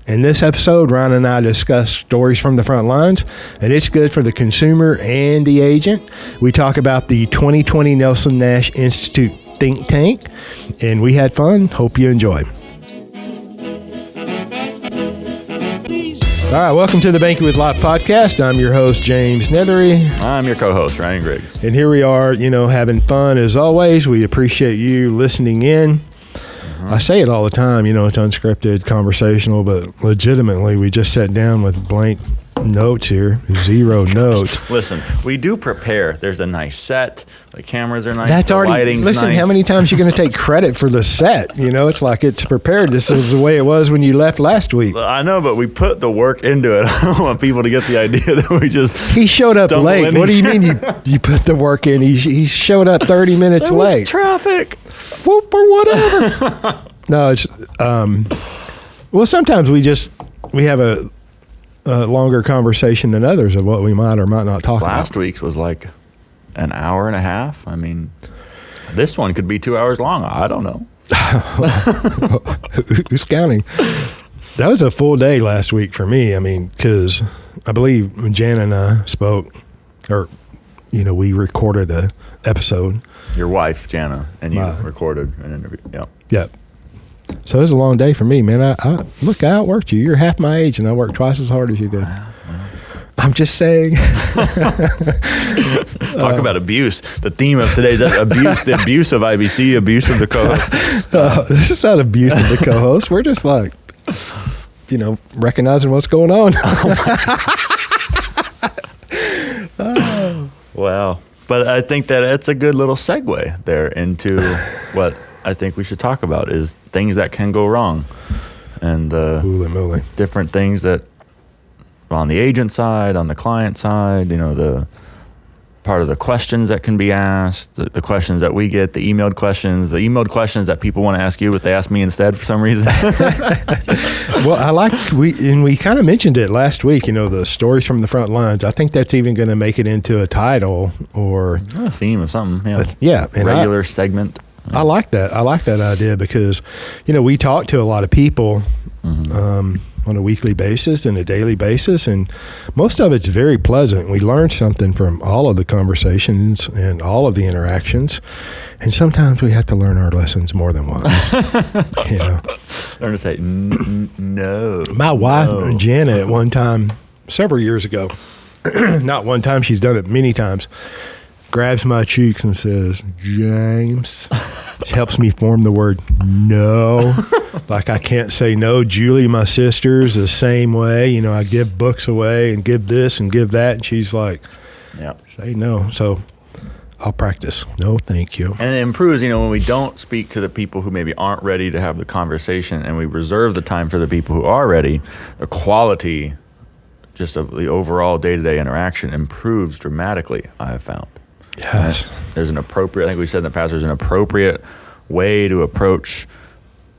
In this episode, Ryan and I discuss stories from the front lines, and it's good for the consumer and the agent. We talk about the 2020 Nelson Nash Institute think tank, and we had fun. Hope you enjoy. All right, welcome to the Banking with Lot podcast. I'm your host, James Neathery. I'm your co-host, Ryan Griggs. And here we are, having fun as always. We appreciate you listening in. I say it all the time, it's unscripted, conversational, but legitimately, we just sat down with blank notes here, zero notes. Listen, we do prepare. There's a nice set. The cameras are nice. That's the already, lighting's listen, nice. How many times are you going to take credit for the set? It's like it's prepared. This is the way it was when you left last week. I know, but we put the work into it. I don't want people to get the idea that we just He showed up late. What do you mean you put the work in? He showed up 30 minutes there late. Was traffic. Whoop or whatever. No, it's well, sometimes we have a longer conversation than others of what we might or might not talk about. Last week's was like an hour and a half. I mean, this one could be 2 hours long. I don't know. Who's counting? That was a full day last week for me. Because I believe Jan and I spoke, or, we recorded a episode. Your wife, Jana, and you recorded an interview. Yep. Yep. So it was a long day for me, man. I outworked you. You're half my age, and I worked twice as hard as you did. I'm just saying. Talk about abuse. The theme of today's abuse, the abuse of IBC, abuse of the co-host. This is not abuse of the co-host. We're just like, recognizing what's going on. Wow. But I think that it's a good little segue there into what I think we should talk about is things that can go wrong. And different things that on the agent side, on the client side, the part of the questions that can be asked, the questions that we get, the emailed questions that people want to ask you, but they ask me instead for some reason. Well, we kind of mentioned it last week, the stories from the front lines. I think that's even going to make it into a title or a theme of something. Regular segment. I like that. I like that idea because, we talk to a lot of people on a weekly basis and a daily basis, and most of it's very pleasant. We learn something from all of the conversations and all of the interactions, and sometimes we have to learn our lessons more than once. Learn to say no. My wife, Jana, at one time, several years ago, not one time, she's done it many times, grabs my cheeks and says, James, she helps me form the word no. Like I can't say no. Julie, my sister's the same way. I give books away and give this and give that. And she's like, say no. So I'll practice. No, thank you. And it improves, when we don't speak to the people who maybe aren't ready to have the conversation and we reserve the time for the people who are ready, the quality just of the overall day-to-day interaction improves dramatically, I have found. Yes. There's an appropriate, I think we said in the past, there's an appropriate way to approach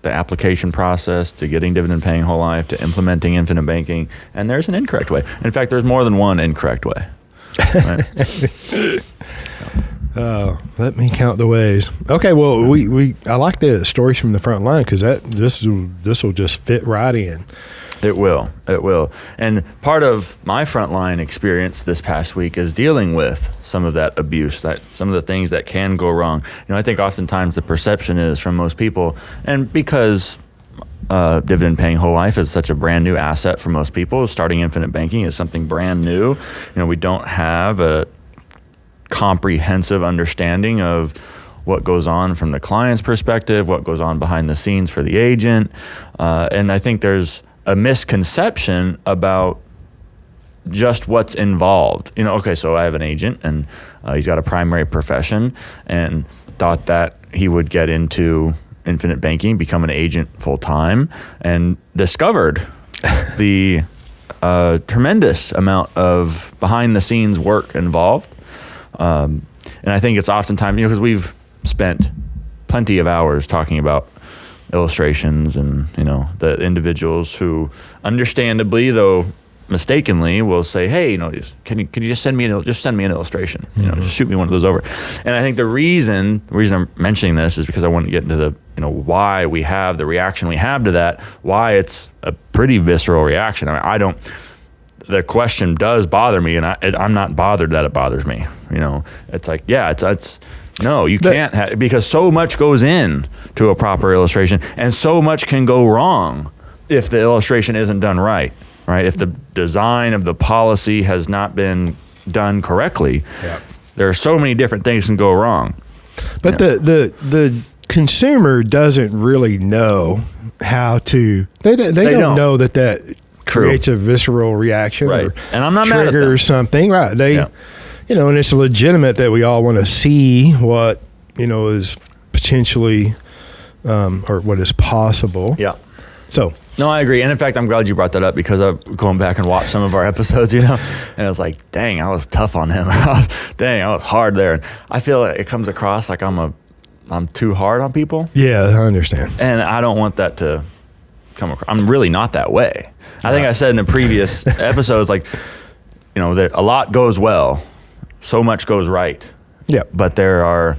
the application process to getting dividend paying whole life to implementing infinite banking. And there's an incorrect way. In fact, there's more than one incorrect way. Right? Let me count the ways. Okay, well, I like the stories from the front line because this will just fit right in. It will. And part of my frontline experience this past week is dealing with some of that abuse, some of the things that can go wrong. I think oftentimes the perception is from most people, and because dividend paying whole life is such a brand new asset for most people, starting infinite banking is something brand new. We don't have a comprehensive understanding of what goes on from the client's perspective, what goes on behind the scenes for the agent. And I think there's a misconception about just what's involved. Okay, so I have an agent and he's got a primary profession and thought that he would get into infinite banking, become an agent full time, and discovered the tremendous amount of behind the scenes work involved. And I think it's oftentimes, because we've spent plenty of hours talking about illustrations and, the individuals who understandably, though mistakenly, will say, hey, can you just send me an illustration? Just shoot me one of those over. And I think the reason I'm mentioning this is because I want to get into the, why we have the reaction we have to that, why it's a pretty visceral reaction. I mean, the question does bother me, and I'm not bothered that it bothers me. It's like, yeah, it's no, you can't because so much goes in to a proper illustration, and so much can go wrong if the illustration isn't done right? If the design of the policy has not been done correctly, there are so many different things can go wrong. But the consumer doesn't really know how to. They don't know that creates a visceral reaction, right? And I'm not triggers mad at them. Something, right? And it's legitimate that we all want to see what is potentially or what is possible. Yeah. So. No, I agree. And in fact, I'm glad you brought that up because I've going back and watched some of our episodes, and I was like, dang, I was tough on him. I was hard there. And I feel like it comes across like I'm too hard on people. Yeah, I understand. And I don't want that to come across. I'm really not that way. I think I said in the previous episodes, like, that a lot goes well. So much goes right. Yeah. But there are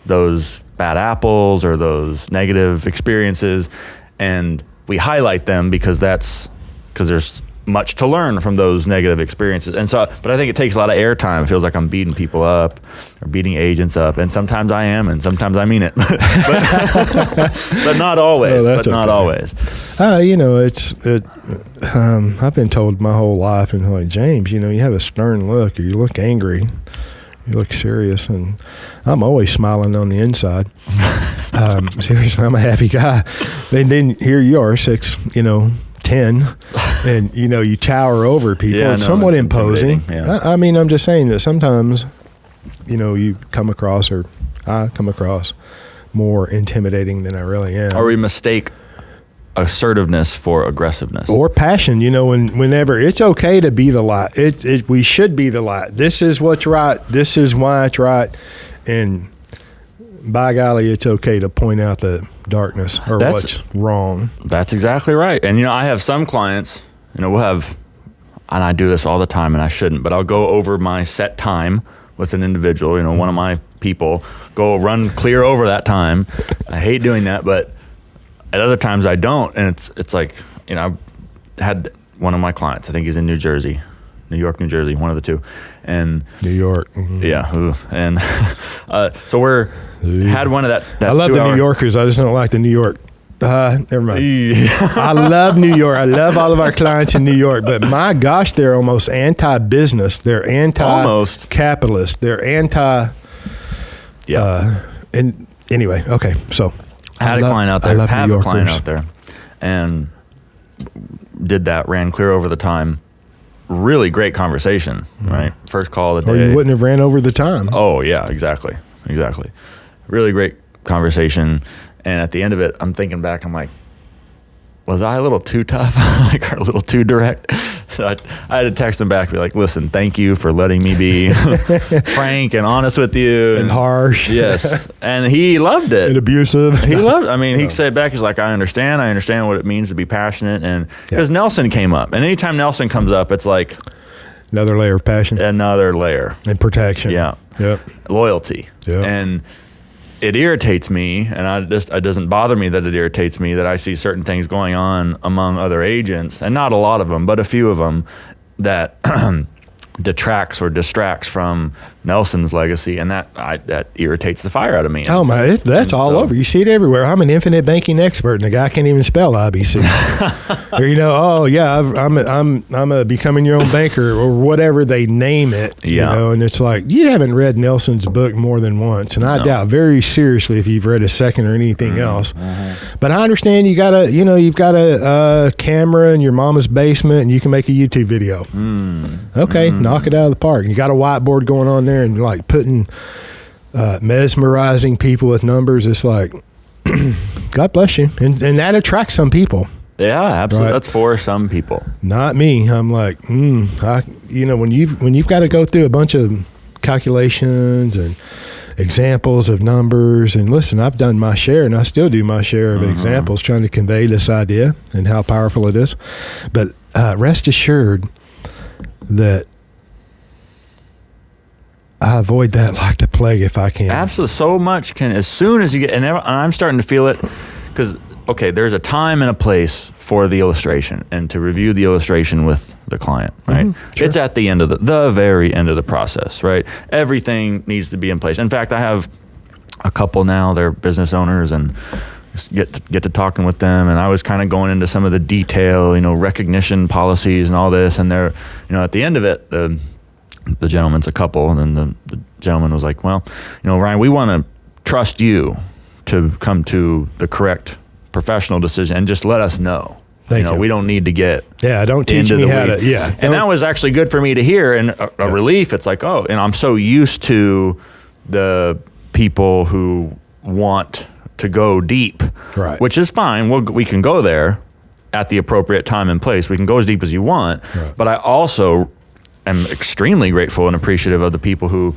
those bad apples or those negative experiences, and we highlight them because there's much to learn from those negative experiences. And so, but I think it takes a lot of airtime. It feels like I'm beating people up or beating agents up. And sometimes I am, and sometimes I mean it, but not always, not always. I've been told my whole life, and like, James, you have a stern look, or you look angry, you look serious, and I'm always smiling on the inside. Seriously, I'm a happy guy. Then here you are, 6'10", and you tower over people. Yeah, it's somewhat imposing. Yeah. I mean, I'm just saying that sometimes, you come across, or I come across, more intimidating than I really am. Or we mistake assertiveness for aggressiveness or passion. Whenever it's okay to be the light, we should be the light. This is what's right. This is why it's right, and by golly, it's okay to point out the darkness or what's wrong. That's exactly right. And I have some clients, we'll have, and I do this all the time, and I shouldn't, but I'll go over my set time with an individual. One of my people, go run clear over that time. I hate doing that, but at other times I don't, and it's like, I had one of my clients, I think he's in New York, New Jersey, one of the two, and New York. Mm-hmm. Yeah, and so had one of that I love the New Yorkers. I just don't like the New York. Never mind. I love New York. I love all of our clients in New York, but my gosh, they're almost anti-business. They're anti-capitalist. They're anti. Yeah. And anyway, okay, so. Have a client out there, and ran clear over the time. Really great conversation, right? First call of the day. Or you wouldn't have ran over the time. Oh yeah, exactly. Really great conversation, and at the end of it, I'm thinking back. I'm like, was I a little too tough, or a little too direct? So I had to text him back, be like, listen, thank you for letting me be frank and honest with you. And harsh. Yes. And he loved it. And abusive. He loved it. I mean, he said back, he's like, I understand what it means to be passionate. And because Nelson came up, and anytime Nelson comes up, it's like another layer of passion. Another layer. And protection. Yeah. Yep. Loyalty. Yep. And it irritates me, and it doesn't bother me that it irritates me that I see certain things going on among other agents, and not a lot of them, but a few of them, that detracts or distracts from Nelson's legacy, and that irritates the fire out of me. Oh my, that's all over. You see it everywhere. I'm an infinite banking expert, and the guy can't even spell IBC. Or I'm a becoming your own banker, or whatever they name it. Yeah. And it's like, you haven't read Nelson's book more than once, and I doubt very seriously if you've read a second or anything else. Mm-hmm. But I understand you've got a camera in your mama's basement, and you can make a YouTube video. Okay. Knock it out of the park. You got a whiteboard going on there, and like putting mesmerizing people with numbers. It's like, God bless you, and that attracts some people. Yeah, absolutely. Right? That's for some people. Not me. I'm like, when you've got to go through a bunch of calculations and examples of numbers, and listen, I've done my share, and I still do my share of examples trying to convey this idea and how powerful it is. But rest assured that I avoid that like the plague if I can. Absolutely. So much can, as soon as you get, and I'm starting to feel it, because okay, there's a time and a place for the illustration and to review the illustration with the client, right? Sure. It's at the end of the very end of the process, right? Everything needs to be in place. In fact, I have a couple now, they're business owners, and just get to talking with them, and I was kind of going into some of the detail, recognition policies and all this, and they're, at the end of it, the gentleman's a couple, and then the gentleman was like, well, Ryan, we want to trust you to come to the correct professional decision and just let us know. Thank you. We don't need to get don't teach me how to, And that was actually good for me to hear, and a relief. It's like, oh, and I'm so used to the people who want to go deep, right? Which is fine. We can go there at the appropriate time and place. We can go as deep as you want, right. But I also am extremely grateful and appreciative of the people who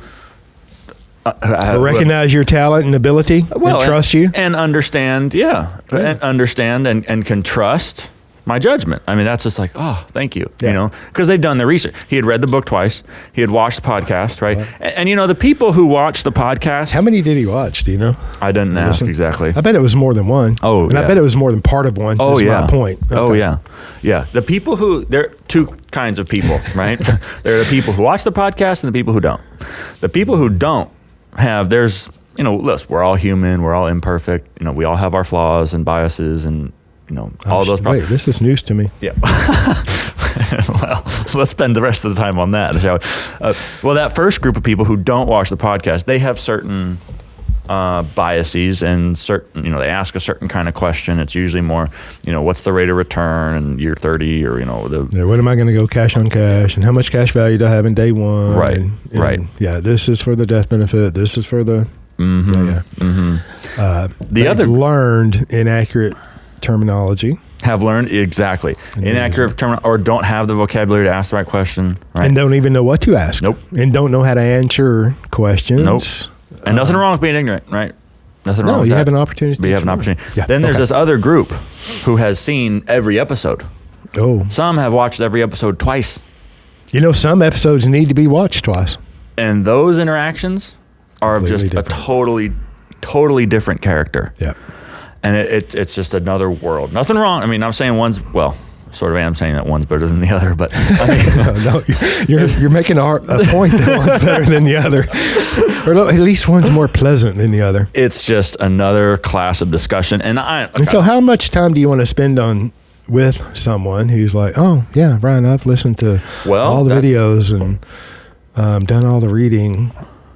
recognize your talent and ability, and trust you, and understand, and understand and can trust my judgment. I mean, that's just like, oh, thank you, because they've done their research. He had read the book twice. He had watched the podcast, right? And the people who watch the podcast. How many did he watch? Do you know? I didn't ask exactly. I bet it was more than one. Oh, and I bet it was more than part of one. Oh, my point. Okay. Oh, yeah. Yeah. The people there are two kinds of people, right? There are the people who watch the podcast and the people who don't. The people who don't there's, listen, we're all human, we're all imperfect, we all have our flaws and biases and, all those problems. Wait, this is news to me. Yeah. Well, let's spend the rest of the time on that, shall we? Well, that first group of people who don't watch the podcast, they have certain biases and certain, they ask a certain kind of question. It's usually more, what's the rate of return in year 30 or, when am I going to go cash on cash and how much cash value do I have in day one? Right. Right. Yeah. This is for the death benefit. This is for the, learned inaccurate terminology. Have learned, exactly. Inaccurate terminology, or don't have the vocabulary to ask the right question. Right? And don't even know what to ask. Nope. And don't know how to answer questions. Nope. And nothing wrong with being ignorant, right? Nothing wrong with that. No, you have an opportunity. But you have an opportunity. Yeah. Then there's this other group who has seen every episode. Oh. Some have watched every episode twice. Some episodes need to be watched twice. And those interactions are of just different. A totally different character. Yeah. And it's just another world. Nothing wrong. I mean, I'm saying one's, well, sort of am saying that one's better than the other, but I mean, you're making a point that one's better than the other, or at least one's more pleasant than the other. It's just another class of discussion. And so how much time do you want to spend with someone who's like, oh yeah, Brian, I've listened to all the videos and done all the reading,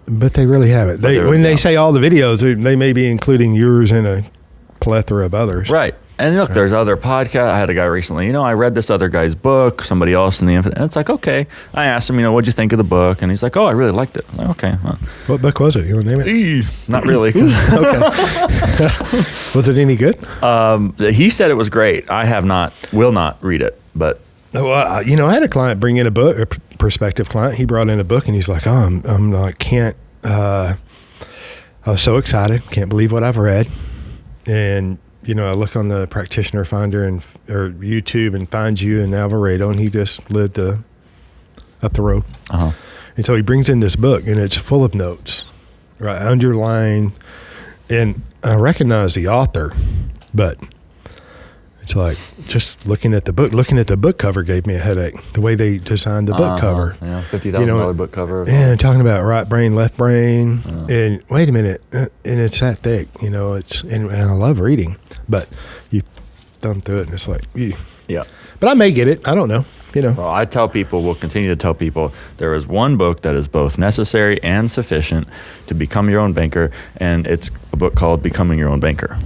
but they really haven't. They say all the videos, they may be including yours and a plethora of others. Right. And look, there's other podcasts. I had a guy recently, I read this other guy's book, somebody else in the infinite. And it's like, okay. I asked him, what'd you think of the book? And he's like, oh, I really liked it. I'm like, okay. Well. What book was it? You want to name it? Not really. Okay. Was it any good? He said it was great. I will not read it, but. Well, I had a client bring in a book, a prospective client. He brought in a book and he's like, oh, I was so excited. Can't believe what I've read. And, I look on the practitioner finder or YouTube and find you in Alvarado, and he just lived up the road. Uh-huh. And so he brings in this book, and it's full of notes, right? Underlined. And I recognize the author, but it's like just looking at the book cover gave me a headache. The way they designed the book cover. Yeah, $50,000 book cover. And talking about right brain, left brain. And wait a minute. And it's that thick, and I love reading, but you thumb through it and it's like, yeah. But I may get it. I don't know. Well, I will continue to tell people there is one book that is both necessary and sufficient to become your own banker. And it's a book called Becoming Your Own Banker.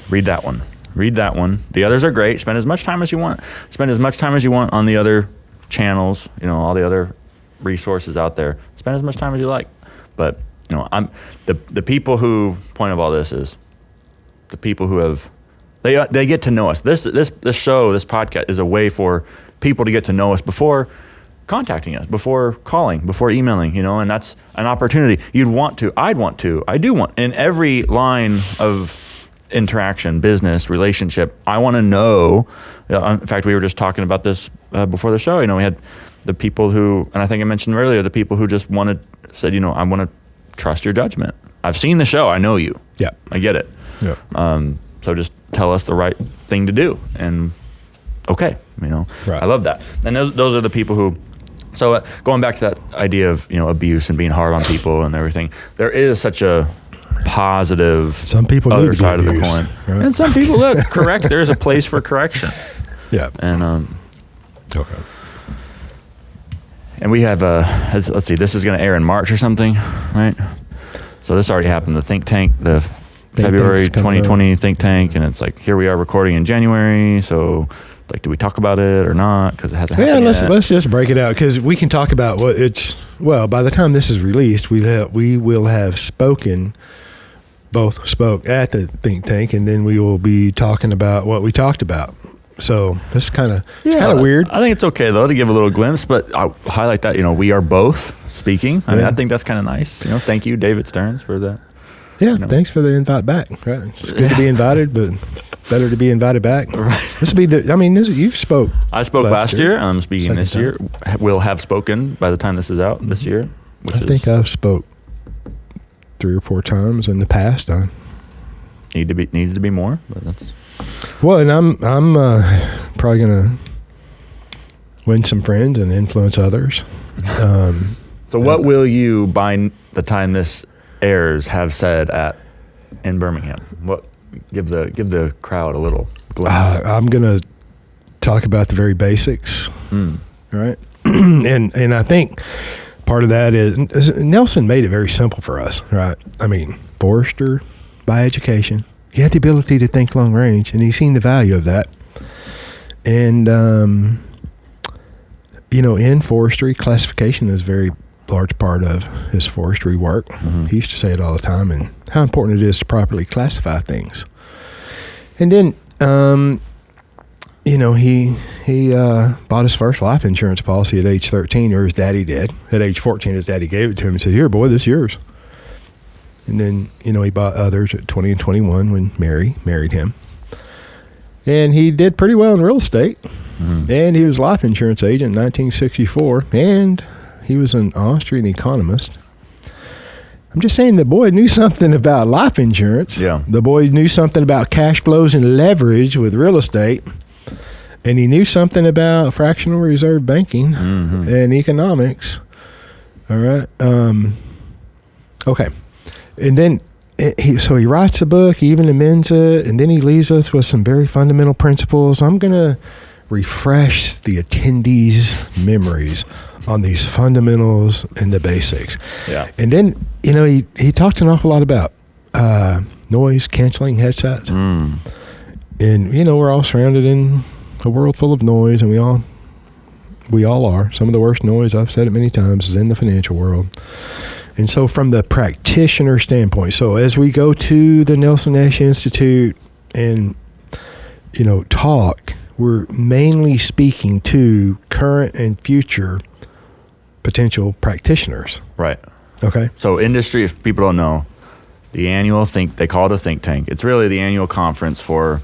Read that one. The others are great. Spend as much time as you want. Spend as much time as you want on the other channels, all the other resources out there. Spend as much time as you like. But, I'm the people who, point of all this is the people who have, they get to know us. This show, this podcast is a way for people to get to know us before contacting us, before calling, before emailing, and that's an opportunity. I'd want to, I do want, in every line of interaction, business, relationship, I want to know. In fact, we were just talking about this before the show. We had the people who, and I think I mentioned earlier, the people who just said, I want to trust your judgment. I've seen the show. I know you. Yeah. I get it. Yeah. So just tell us the right thing to do, and okay, Right. I love that. And those are the people who. So going back to that idea of abuse and being hard on people and everything, there is such a positive some people other need to side be of the abused, coin, right? and some people correct. There's a place for correction. Yeah. And Okay. and we have let's see, this is going to air in March or something, right? So this already happened. The think tank, the February 2020 think tank, and it's like here we are recording in January. So, like, do we talk about it or not? Because it hasn't happened yet. Let's just break it out, because we can talk about what it's. Well, by the time this is released, we will have spoke at the think tank, and then we will be talking about what we talked about. So this is kind of weird. I think it's okay though to give a little glimpse, but I'll highlight that we are both speaking. I mean, I think that's kind of nice. Thank you, David Stearns, for that. Yeah, thanks for the invite back. Right, it's good to be invited, but better to be invited back. Right. This will be you spoke. I spoke last year. I'm speaking this year. Will have spoken by the time this is out this year. I think I've spoke 3 or 4 times in the past. Needs to be more, but that's. Well, and I'm probably gonna win some friends and influence others. So what will you, by the time this airs, have said in Birmingham? What give the crowd a little glimpse? I'm gonna talk about the very basics, right? and I think part of that is Nelson made it very simple for us, right? I mean, forester by education, he had the ability to think long range, and he's seen the value of that. And in forestry, classification is a very large part of his forestry work. Mm-hmm. He used to say it all the time, and how important it is to properly classify things. And then, he bought his first life insurance policy at age 13, or his daddy did. At age 14, his daddy gave it to him and said, "Here, boy, this is yours." And then, he bought others at 20 and 21 when Mary married him. And he did pretty well in real estate. Mm-hmm. And he was a life insurance agent in 1964. And he was an Austrian economist. I'm just saying the boy knew something about life insurance. Yeah. The boy knew something about cash flows and leverage with real estate. And he knew something about fractional reserve banking and economics. All right. Okay. And then he writes a book, he even amends it, and then he leaves us with some very fundamental principles. I'm going to refresh the attendees' memories on these fundamentals and the basics. Yeah. And then, he talked an awful lot about noise canceling headsets. And, we're all surrounded in a world full of noise, and we all are. Some of the worst noise, I've said it many times, is in the financial world. And so from the practitioner standpoint, so as we go to the Nelson Nash Institute and, talk, we're mainly speaking to current and future potential practitioners. Right. Okay. So industry, if people don't know, the annual they call it a think tank. It's really the annual conference for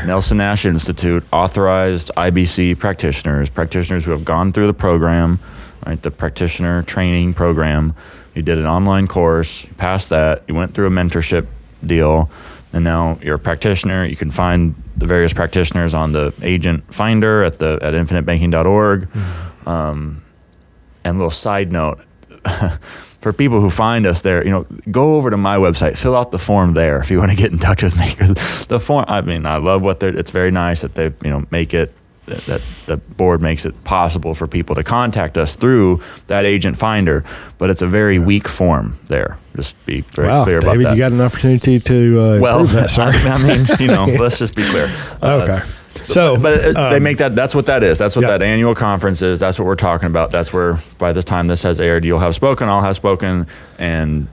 Nelson Nash Institute, authorized IBC practitioners who have gone through the program, right? The practitioner training program. You did an online course, you passed that, you went through a mentorship deal, and now you're a practitioner. You can find the various practitioners on the agent finder at infinitebanking.org. And a little side note, for people who find us there, go over to my website, fill out the form there if you want to get in touch with me, because the form, I love it's very nice that they, make it, that the board makes it possible for people to contact us through that agent finder, but it's a very weak form there. Just be very clear about David, that. you got an opportunity to improve that, sorry. Let's just be clear. Okay. They make that. That's what that is. That's what that annual conference is. That's what we're talking about. That's where, by the time this has aired, you'll have spoken. I'll have spoken. And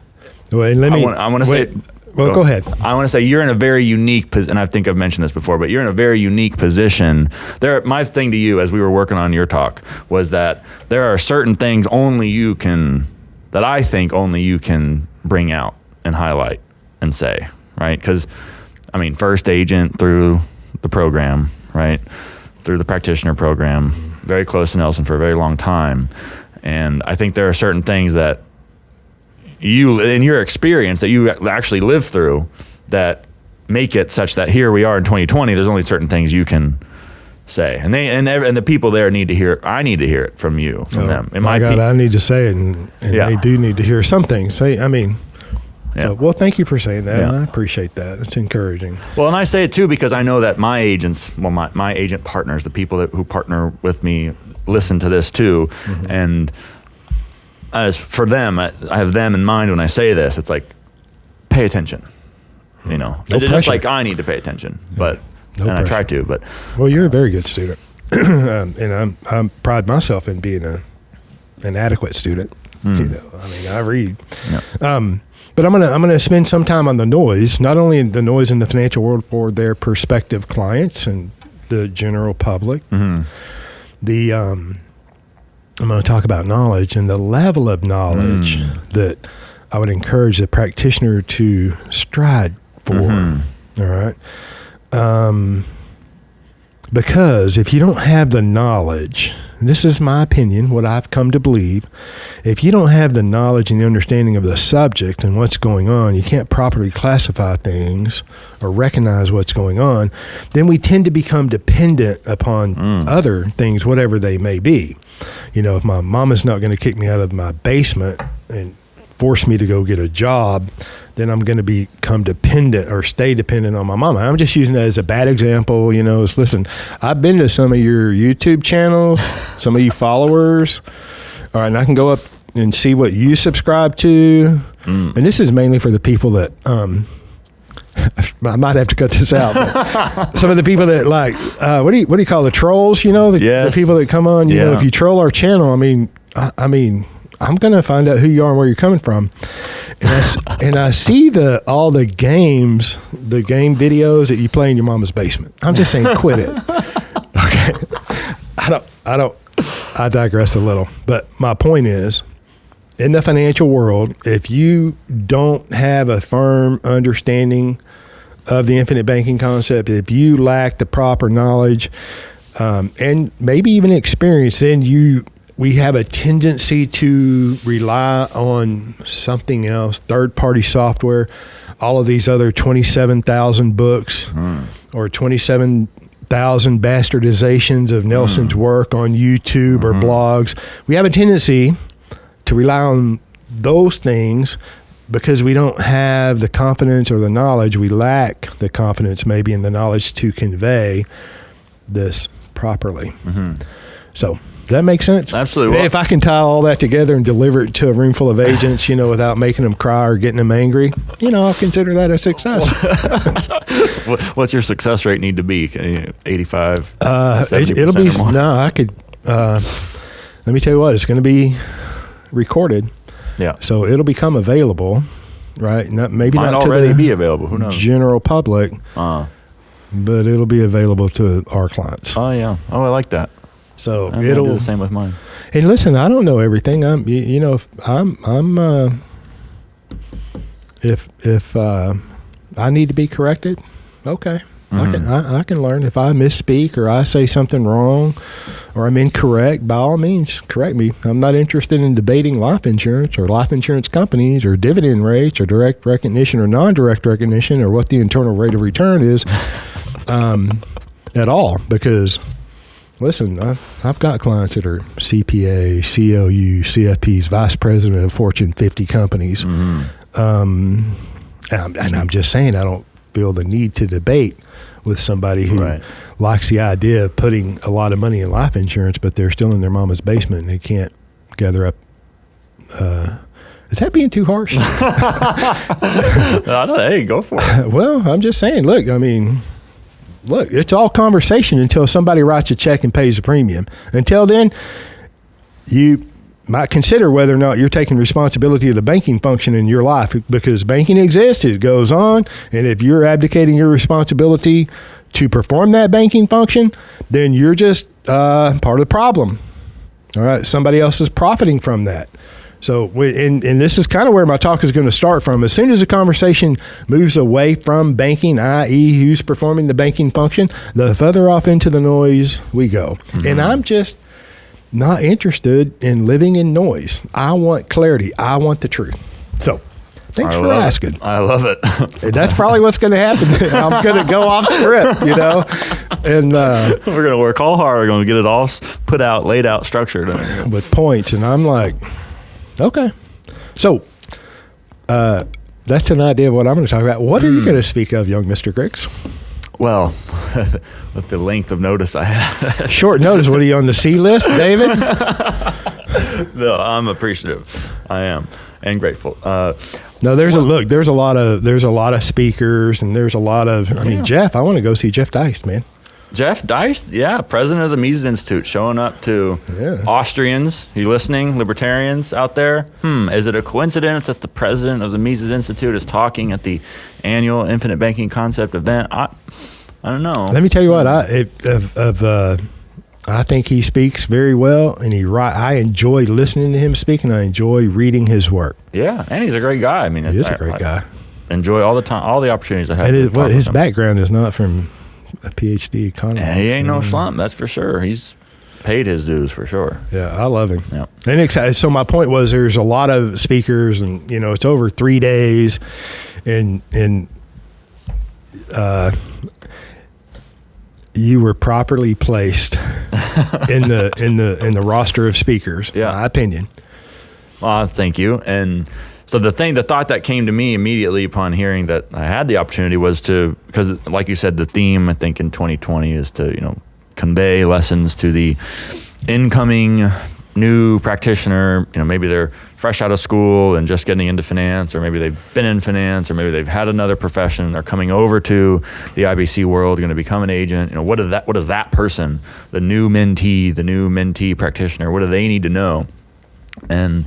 I want to say. Well, go ahead. I want to say you're in a very unique position, and I think I've mentioned this before, but you're in a very unique position. My thing to you, as we were working on your talk, was that there are certain things that I think only you can bring out and highlight and say, right? Because, first agent through the program, right? Through the practitioner program, very close to Nelson for a very long time. And I think there are certain things that you, in your experience, that you actually lived through, that make it such that here we are in 2020, there's only certain things you can say, and the people there need to hear. I need to hear it from you, from them. My God, I need to say it, and they do need to hear some things. So, well, thank you for saying that. Yeah. I appreciate that. It's encouraging. Well, and I say it too because I know that my agents, my agent partners, the people who partner with me, listen to this too, and as for them, I have them in mind when I say this. It's like, pay attention. It's just like I need to pay attention, but. I try to, but well, you're a very good student, and I pride myself in being an adequate student. I read, but I'm gonna spend some time on the noise, not only the noise in the financial world for their prospective clients and the general public. I'm going to talk about knowledge and the level of knowledge that I would encourage the practitioner to strive for. All right. Because if you don't have the knowledge, this is my opinion, what I've come to believe, if you don't have the knowledge and the understanding of the subject and what's going on, you can't properly classify things or recognize what's going on, then we tend to become dependent upon other things, whatever they may be. If my mama's not going to kick me out of my basement and force me to go get a job, then I'm going to become dependent or stay dependent on my mama. I'm just using that as a bad example. Listen, I've been to some of your YouTube channels, some of you followers. All right, and I can go up and see what you subscribe to. And this is mainly for the people that, I might have to cut this out. But some of the people that what do you call the trolls? The people that come on, if you troll our channel, I'm going to find out who you are and where you're coming from. And I see all the game videos that you play in your mama's basement. I'm just saying, quit it. Okay. I digress a little. But my point is, in the financial world, if you don't have a firm understanding of the infinite banking concept, if you lack the proper knowledge, and maybe even experience, then we have a tendency to rely on something else, third-party software, all of these other 27,000 books or 27,000 bastardizations of Nelson's work on YouTube or blogs. We have a tendency to rely on those things because we don't have the confidence or the knowledge. We lack the confidence maybe in the knowledge to convey this properly. So... Does that make sense? Absolutely. Well, if I can tie all that together and deliver it to a room full of agents, without making them cry or getting them angry, I'll consider that a success. What's your success rate need to be? 85? It'll be, no, I could, let me tell you what, it's going to be recorded. Yeah. So it'll become available, right? Might not already to the be available. Who knows? General public, but it'll be available to our clients. Oh, yeah. Oh, I like that. So it'll do the same with mine. And listen, I don't know everything. If I need to be corrected, okay, I can learn. If I misspeak or I say something wrong or I'm incorrect, by all means, correct me. I'm not interested in debating life insurance or life insurance companies or dividend rates or direct recognition or non-direct recognition or what the internal rate of return is at all, because. Listen, I've got clients that are CPA, CLU, CFPs, vice president of Fortune 50 companies. And I'm just saying, I don't feel the need to debate with somebody who likes the idea of putting a lot of money in life insurance, but they're still in their mama's basement and they can't gather up. Is that being too harsh? Hey, go for it. Well, I'm just saying, look, it's all conversation until somebody writes a check and pays a premium. Until then, you might consider whether or not you're taking responsibility of the banking function in your life, because banking exists, it goes on, and if you're abdicating your responsibility to perform that banking function, then you're just part of the problem. All right, somebody else is profiting from that. So, and this is kind of where my talk is going to start from. As soon as the conversation moves away from banking, i.e. who's performing the banking function, the further off into the noise we go. And I'm just not interested in living in noise. I want clarity. I want the truth. So Thanks for asking. I love it. That's probably what's going to happen. I'm going to go off script, and we're going to work all hard. We're going to get it all put out, laid out, structured with points. And I'm like, okay. So that's an idea of what I'm going to talk about. What are you going to speak of, young Mr. Griggs? Well, with the length of notice I have. Short notice. What are you on the C list, David? No, I'm appreciative. I am, and grateful. No, there's a lot of speakers, and there's a lot of. I mean, Jeff. I want to go see Jeff Deist, man. Jeff Deist, president of the Mises Institute, showing up to Austrians. You listening, libertarians out there? Is it a coincidence that the president of the Mises Institute is talking at the annual Infinite Banking Concept event? I don't know. Let me tell you what. I think he speaks very well, and I enjoy listening to him speak, and I enjoy reading his work. Yeah, and he's a great guy. I mean, he is a great guy. Enjoy all the opportunities I have. And his background is not from a PhD economist. Yeah, he ain't no slump, that's for sure. He's paid his dues for sure. Yeah, I love him. Yeah. And so my point was, there's a lot of speakers, and it's over 3 days, and you were properly placed in the roster of speakers. Yeah. In my opinion. Well, thank you. And so the thought that came to me immediately upon hearing that I had the opportunity was because like you said, the theme I think in 2020 is to, convey lessons to the incoming new practitioner. Maybe they're fresh out of school and just getting into finance, or maybe they've been in finance, or maybe they've had another profession. They're coming over to the IBC world, going to become an agent. What does that person, the new mentee practitioner, what do they need to know? And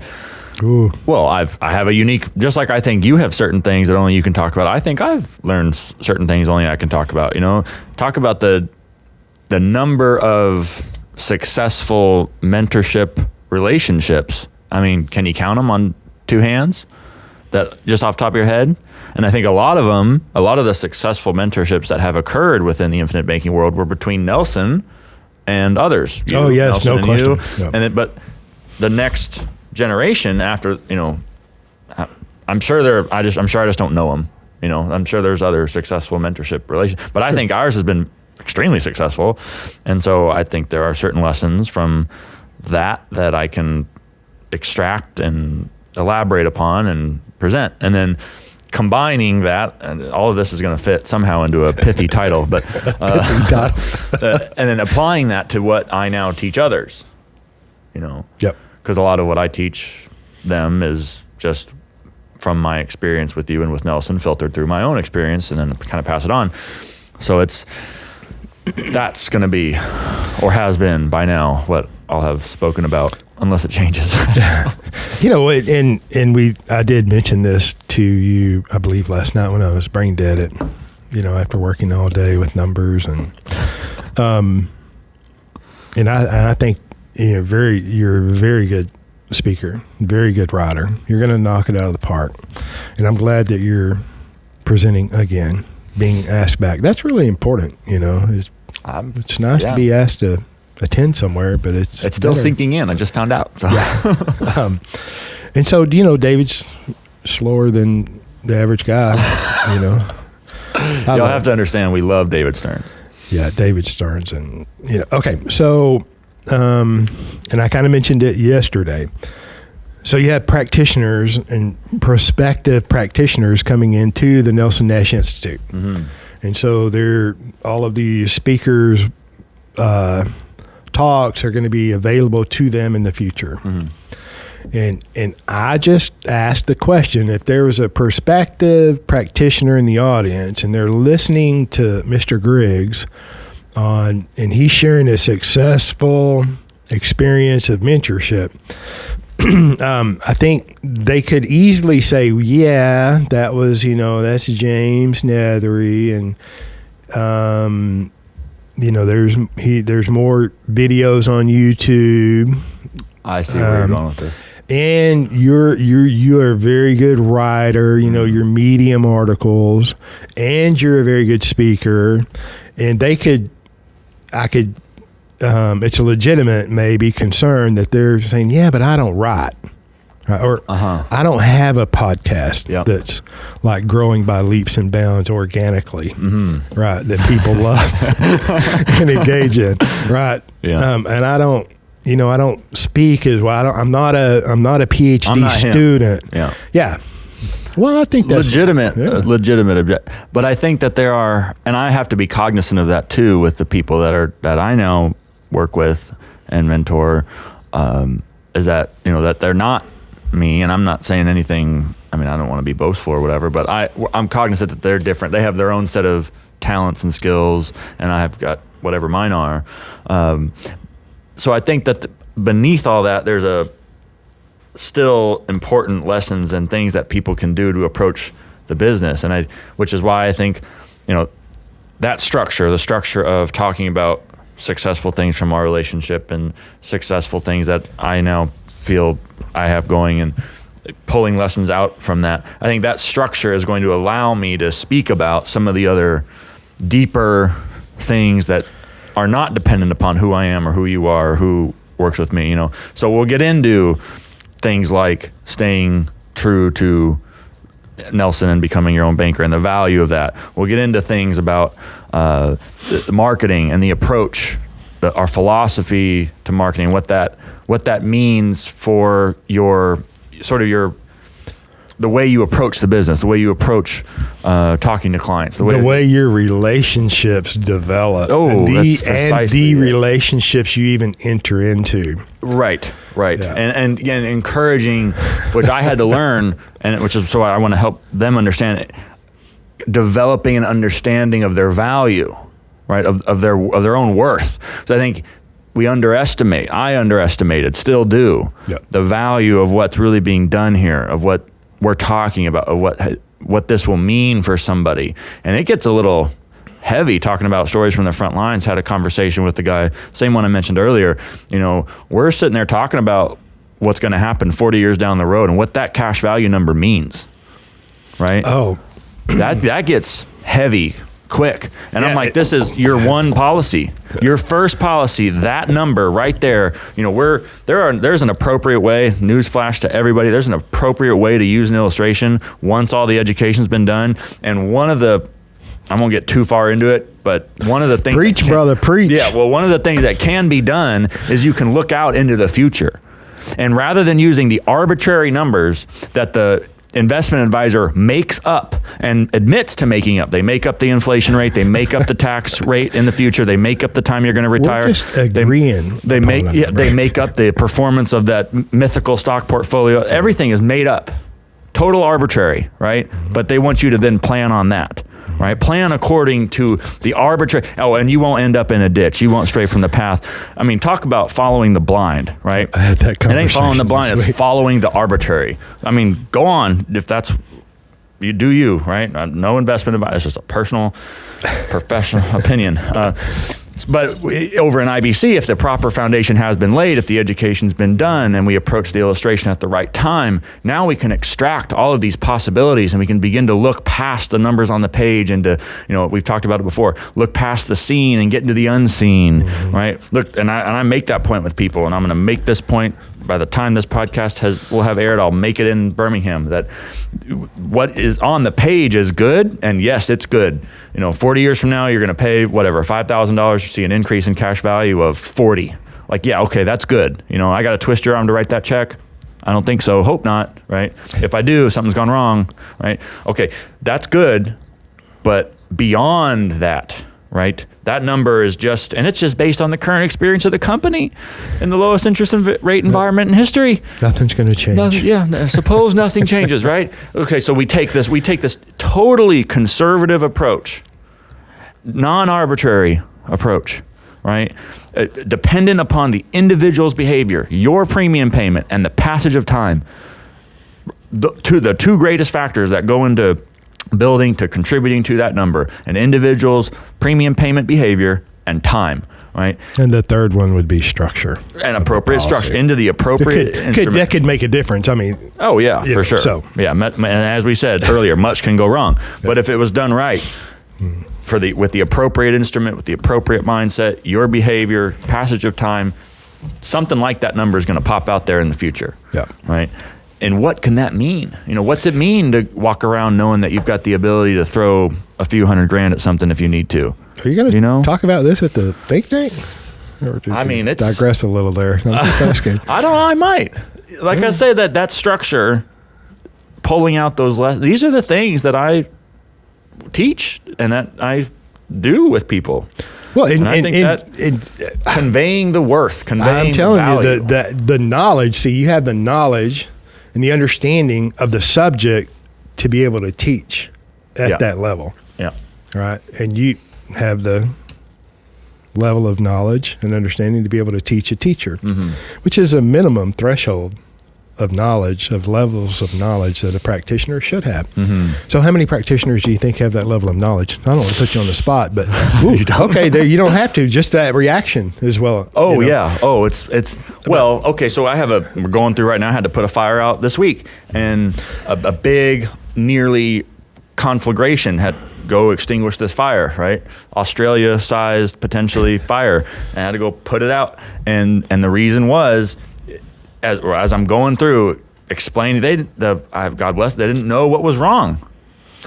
well, I have a unique, just like I think you have certain things that only you can talk about. I think I've learned certain things only I can talk about. Talk about the number of successful mentorship relationships. I mean, can you count them on two hands? That just off the top of your head? And I think a lot of the successful mentorships that have occurred within the infinite banking world were between Nelson and others. Yes, Nelson no question. Yep. And but the next generation after, I'm sure I just don't know them. I'm sure there's other successful mentorship relations, but I think ours has been extremely successful. And so I think there are certain lessons from that I can extract and elaborate upon and present. And then combining that, and all of this is going to fit somehow into a pithy title, but and then applying that to what I now teach others, Yep. Because a lot of what I teach them is just from my experience with you and with Nelson, filtered through my own experience, and then kind of pass it on. So that's going to be, or has been by now, what I'll have spoken about, unless it changes. I did mention this to you, I believe, last night when I was brain dead after working all day with numbers, and I think you're a very good speaker, very good writer. You're going to knock it out of the park, and I'm glad that you're presenting again, being asked back. That's really important. It's nice to be asked to attend somewhere, but it's still sinking in. I just found out. So. Yeah. And so, David's slower than the average guy. Y'all have to understand, we love David Stearns. Yeah, David Stearns, and okay, so. And I kind of mentioned it yesterday. So you have practitioners and prospective practitioners coming into the Nelson Nash Institute. Mm-hmm. And so all of these speakers' talks are going to be available to them in the future. Mm-hmm. And I just asked the question, if there was a prospective practitioner in the audience and they're listening to Mr. Griggs and he's sharing a successful experience of mentorship, I think they could easily say, yeah, that was, that's James Neathery, and there's more videos on YouTube. I see where you're going with this. And you're a very good writer, your Medium articles, and you're a very good speaker, and it's a legitimate maybe concern that they're saying, yeah, but I don't write. Or I don't have a podcast that's like growing by leaps and bounds organically, right? That people love and engage in, right? Yeah. And I don't, I don't speak as well. I'm not a PhD student. Yeah. Yeah. Well, I think that's legitimate object. But I think that there are, and I have to be cognizant of that too with the people that I now work with and mentor, is that, that they're not me, and I'm not saying anything. I mean, I don't want to be boastful or whatever, but I'm cognizant that they're different. They have their own set of talents and skills, and I've got whatever mine are. So I think that beneath all that, there's a still important lessons and things that people can do to approach the business, which is why I think, that structure, the structure of talking about successful things from our relationship and successful things that I now feel I have going and pulling lessons out from that. I think that structure is going to allow me to speak about some of the other deeper things that are not dependent upon who I am or who you are or who works with me, So we'll get into things like staying true to Nelson and becoming your own banker and the value of that. We'll get into things about the marketing and the approach, our philosophy to marketing, what that means for the way you approach the business, the way you approach talking to clients, the way your relationships develop, and the relationships you even enter into. Right. Yeah. And again, encouraging, which I had to learn, and which is so I want to help them understand it, developing an understanding of their value, right, of their own worth. So I think I underestimated, still do, the value of what's really being done here, of what we're talking about, of what this will mean for somebody. And it gets a little heavy talking about stories from the front lines. Had a conversation with the guy, same one I mentioned earlier. We're sitting there talking about what's going to happen 40 years down the road and what that cash value number means, right? Oh, that gets heavy quick. And I'm like, this is your one policy, your first policy, that number right there. There's an appropriate way, newsflash to everybody, there's an appropriate way to use an illustration once all the education's been done. And I won't get too far into it, but one of the things... Preach, brother, preach. Yeah, well, one of the things that can be done is you can look out into the future. And rather than using the arbitrary numbers that the investment advisor makes up and admits to making up, they make up the inflation rate, they make up the tax rate in the future, they make up the time you're going to retire. We're just agreeing. They make up the performance of that mythical stock portfolio. Everything is made up. Total arbitrary, right? Mm-hmm. But they want you to then plan on that. Right? Plan according to the arbitrary. Oh, and you won't end up in a ditch. You won't stray from the path. I mean, talk about following the blind, right? I had that conversation. It ain't following the blind. It's following the arbitrary. I mean, go on if that's you do you, right? No investment advice. It's just a personal, professional opinion. But over in IBC, if the proper foundation has been laid, if the education's been done, and we approach the illustration at the right time, now we can extract all of these possibilities and we can begin to look past the numbers on the page and to, we've talked about it before, look past the seen and get into the unseen, right? Look, and I make that point with people, and I'm going to make this point by the time this podcast will have aired. I'll make it in Birmingham that what is on the page is good, and yes, it's good. 40 years from now, you're going to pay whatever $5,000. You see an increase in cash value of 40. Like, yeah, okay, that's good. I got to twist your arm to write that check. I don't think so. Hope not, right? If I do, something's gone wrong, right? Okay, that's good, but beyond that, right? That number is it's just based on the current experience of the company in the lowest interest rate environment in history. Nothing's going to change. Suppose nothing changes, right? Okay, so we take this totally conservative approach, non-arbitrary approach, right? Dependent upon the individual's behavior, your premium payment, and the passage of time. The two greatest factors that go into building to contributing to that number: an individual's premium payment behavior and time, right? And the third one would be structure. And appropriate structure into the appropriate instrument. That could make a difference. I mean, oh yeah, for sure. So yeah, and as we said earlier, much can go wrong. But if it was done right, with the appropriate instrument, with the appropriate mindset, your behavior, passage of time, something like that number is going to pop out there in the future. Yeah. Right. And what can that mean? What's it mean to walk around knowing that you've got the ability to throw a few $100,000 at something if you need to? Are you going to talk about this at the think tank? Or it's digress a little there. I'm just asking. I don't know. I might. Like I say, that structure, pulling out those lessons. These are the things that I teach and that I do with people. Well, and I think that conveying the worth, conveying I'm telling value. you that the knowledge. See, you have the knowledge and the understanding of the subject to be able to teach at that level. Yeah. Right, and you have the level of knowledge and understanding to be able to teach a teacher, which is a minimum threshold of knowledge, of levels of knowledge that a practitioner should have. So how many practitioners do you think have that level of knowledge? I don't want to put you on the spot, but okay, there, you don't have to. Just that reaction as well. Oh, yeah. Oh, it's well, okay, so we're going through right now. I had to put a fire out this week, and a big, nearly conflagration had go extinguish this fire, right? Australia-sized, potentially fire. And I had to go put it out. And the reason was, as I'm going through explaining, God bless, they didn't know what was wrong.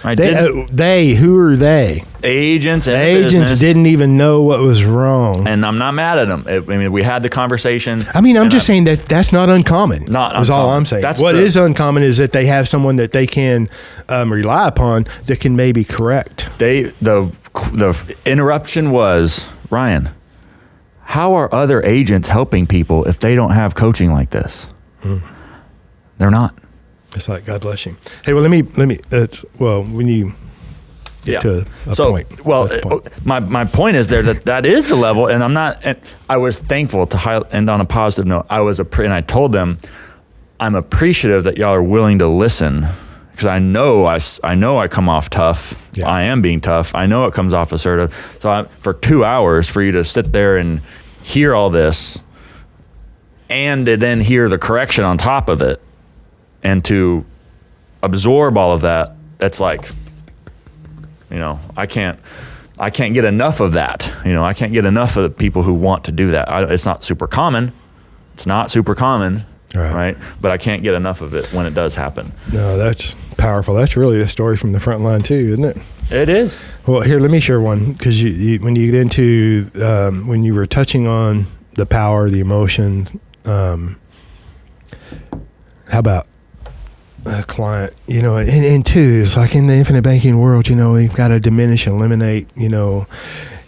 Who are they? Agents. The agents didn't even know what was wrong. And I'm not mad at them. We had the conversation. I'm just saying that's not uncommon. Is all I'm saying. What is uncommon is that they have someone that they can rely upon that can maybe correct. The interruption was, Ryan, how are other agents helping people if they don't have coaching like this? They're not. It's like, God bless you. Hey, well, let me. When you get to a point. Well, my point is that is the level, and I'm not. And I was thankful to end on a positive note. And I told them, I'm appreciative that y'all are willing to listen, because I know I come off tough. Yeah. I am being tough. I know it comes off assertive. So for 2 hours for you to sit there and hear all this, and to then hear the correction on top of it, and to absorb all of that, that's like, I can't get enough of that. I can't get enough of the people who want to do that. It's not super common. It's not super common, right? But I can't get enough of it when it does happen. No, that's powerful. That's really a story from the front line too, isn't it? It is. Well, here, let me share one, because when you get into, when you were touching on the power, the emotion, how about a client, and two, it's like in the infinite banking world, we've got to diminish, eliminate,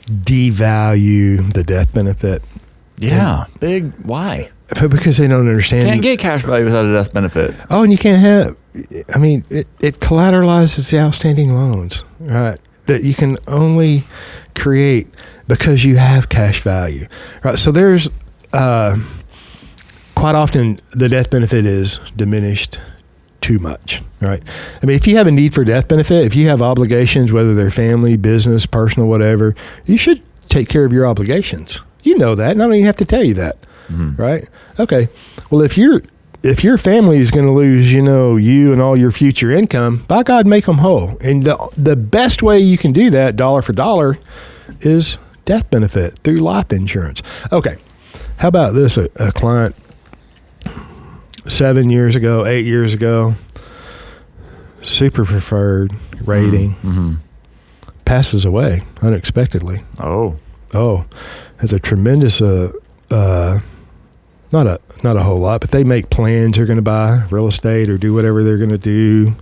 devalue the death benefit. Yeah. Why? Because they don't understand. Can't get cash value without a death benefit. Oh, and you can't have, it collateralizes the outstanding loans, right? That you can only create because you have cash value, right? So there's, quite often the death benefit is diminished too much, right? If you have a need for death benefit, if you have obligations, whether they're family, business, personal, whatever, you should take care of your obligations. You know that, and I don't even have to tell you that, right? Okay. Well, if your family is going to lose, you and all your future income, by God, make them whole. And the best way you can do that, dollar for dollar, is death benefit through life insurance. Okay. How about this? A client 7 years ago, 8 years ago, super preferred rating, passes away unexpectedly. Oh, it's a tremendous, not a whole lot, but they make plans. They're going to buy real estate or do whatever they're going to do,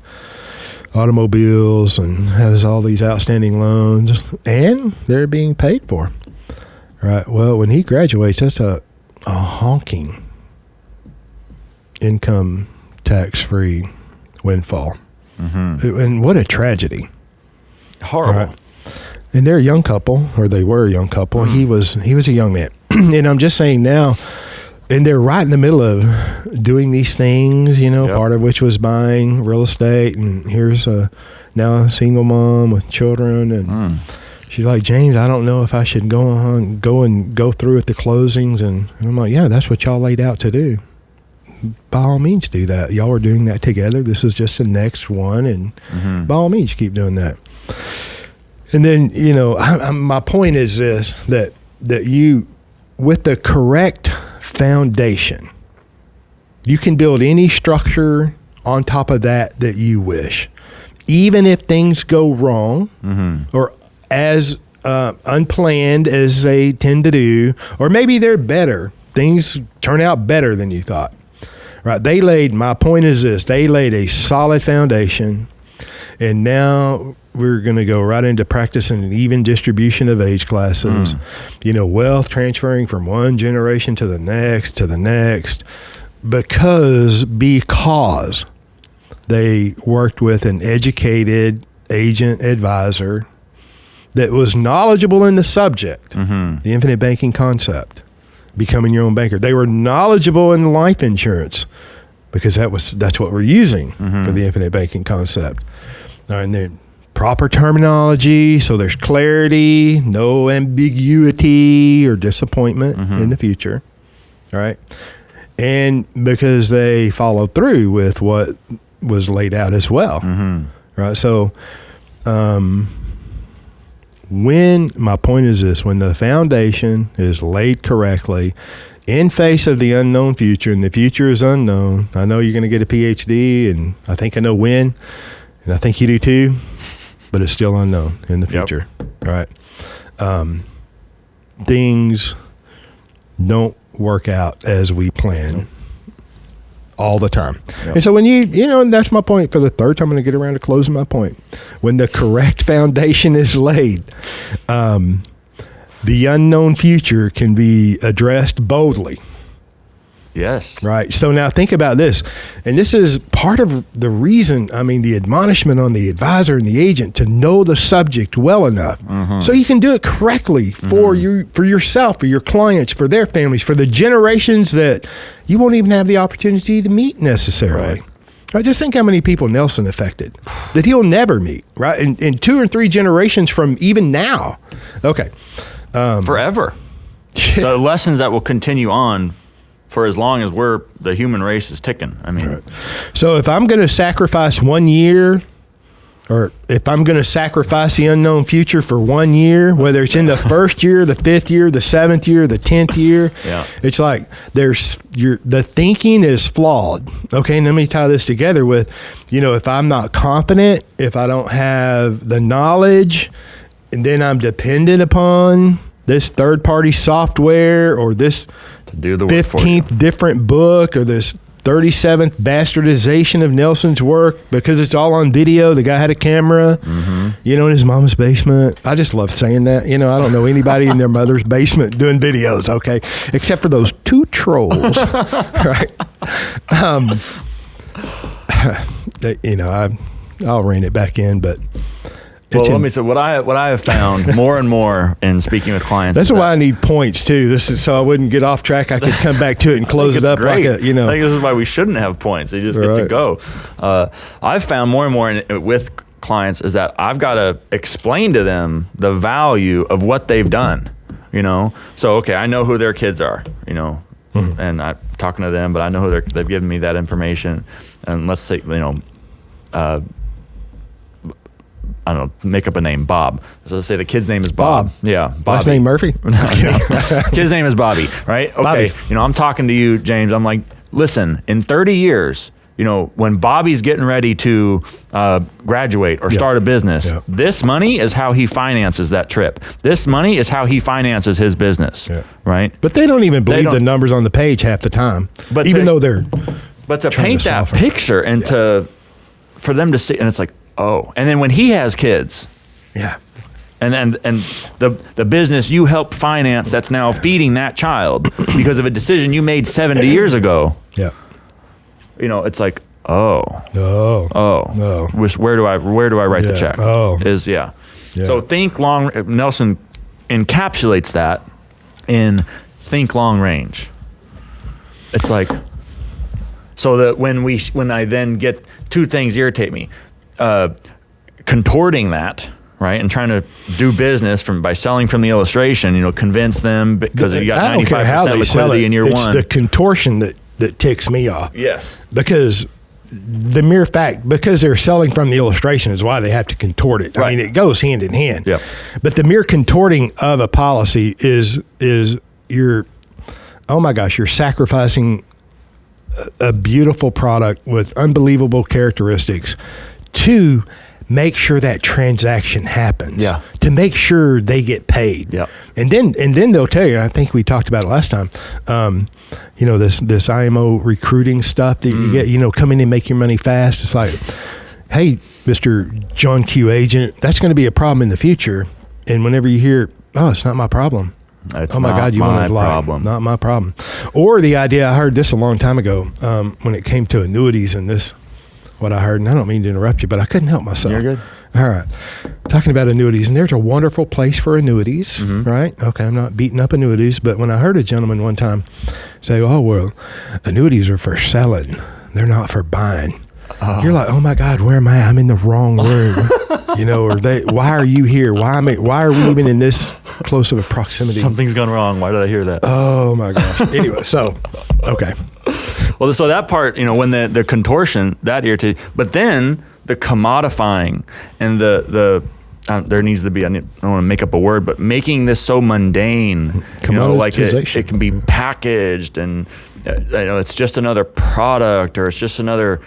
automobiles, and has all these outstanding loans, and they're being paid for. Right. Well, when he graduates, that's a honking income tax-free windfall. And what a tragedy. Horrible. Right. And they're a young couple, or they were a young couple. He was a young man. And I'm just saying now, and they're right in the middle of doing these things, part of which was buying real estate, and here's now a single mom with children, and she's like, James, I don't know if I should go through with the closings, and I'm like, yeah, that's what y'all laid out to do. By all means, do that. Y'all are doing that together. This is just the next one, and by all means, keep doing that. And then, my point is this, that you, with the correct foundation, You can build any structure on top of that you wish. Even if things go wrong or as unplanned as they tend to do, or maybe they're better. Things turn out better than you thought. Right? My point is this, they laid a solid foundation, and now we're going to go right into practicing an even distribution of age classes, wealth transferring from one generation to the next, because they worked with an educated agent advisor that was knowledgeable in the subject, the infinite banking concept, becoming your own banker. They were knowledgeable in life insurance because that's what we're using for the infinite banking concept. And then proper terminology, so there's clarity, no ambiguity or disappointment in the future. All right. And because they followed through with what was laid out as well. Right. So, my point is this, when the foundation is laid correctly in face of the unknown future, and the future is unknown, I know you're going to get a PhD, and I think I know when, and I think you do too, but it's still unknown in the future. Right. Things don't work out as we plan all the time. And so when and that's my point. For the third time, I'm going to get around to closing my point. When the correct foundation is laid, the unknown future can be addressed boldly. Yes. Right. So now think about this. And this is part of the reason, the admonishment on the advisor and the agent to know the subject well enough so you can do it correctly for yourself, for your clients, for their families, for the generations that you won't even have the opportunity to meet necessarily. Right? Just think how many people Nelson affected that he'll never meet, right? In 2 or 3 generations from even now. Okay. Forever. The lessons that will continue on for as long as the human race is ticking. Right. So if I'm going to sacrifice 1 year, or if I'm going to sacrifice the unknown future for 1 year, whether it's in the first year, the 5th year, the 7th year, the 10th year, it's like the thinking is flawed. Okay, and let me tie this together with, if I'm not competent, if I don't have the knowledge, and then I'm dependent upon this third-party software or this to do the work 15th different book or this 37th bastardization of Nelson's work because it's all on video. The guy had a camera, in his mama's basement. I just love saying that. I don't know anybody in their mother's basement doing videos, okay, except for those 2 trolls, right? I'll rein it back in, but... Well, let me say what I have found more and more in speaking with clients. That's why I need points too. This is so I wouldn't get off track. I could come back to it and close it up great. like I think this is why we shouldn't have points. They just get to go. I've found more and more with clients is that I've got to explain to them the value of what they've done. So okay, I know who their kids are. And I'm talking to them, but I know who they've given me that information. And let's say I don't know, make up a name, Bob. So let's say the kid's name is Bob. Yeah, Bobby. Last name Murphy? Kid's name is Bobby, right? Okay. Bobby. I'm talking to you, James. I'm like, listen, in 30 years, when Bobby's getting ready to graduate or start a business, this money is how he finances that trip. This money is how he finances his business, right? But they don't even believe the numbers on the page half the time, but even though they're But to paint that picture and for them to see, and it's like, oh, and then when he has kids, and the business you helped finance that's now feeding that child because of a decision you made 70 years ago. It's like, no. Where do I write the check? So think long. Nelson encapsulates that in think long range. It's like, so that when I then get 2 things irritate me. Contorting that, right, and trying to do business by selling from the illustration, convince them because you got 95% liquidity in year 1. It's the contortion that ticks me off. Yes, because the mere fact because they're selling from the illustration is why they have to contort it. I mean, it goes hand in hand. But the mere contorting of a policy is you're sacrificing a beautiful product with unbelievable characteristics to make sure that transaction happens. Yeah. To make sure they get paid. Yeah. And then they'll tell you, and I think we talked about it last time, this IMO recruiting stuff that you get, come in and make your money fast. It's like, hey, Mr. John Q agent, that's going to be a problem in the future. And whenever you hear, oh, it's not my problem. It's oh my God, you want to lie? Problem. Not my problem. Or the idea, I heard this a long time ago when it came to annuities and this, what I heard, and I don't mean to interrupt you, but I couldn't help myself. You're good. All right. Talking about annuities, and there's a wonderful place for annuities, right? Okay, I'm not beating up annuities, but when I heard a gentleman one time say, oh, well, annuities are for selling. They're not for buying. You're like, oh my God, where am I? I'm in the wrong room. Or why are you here? Why are we even in this close of a proximity? Something's gone wrong. Why did I hear that? Oh my gosh. Anyway, so, okay. Well, so that part, when the contortion, that irritated, but then the commodifying and there needs to be, I don't want to make up a word, but making this so mundane, like it can be packaged and, it's just another product or it's just another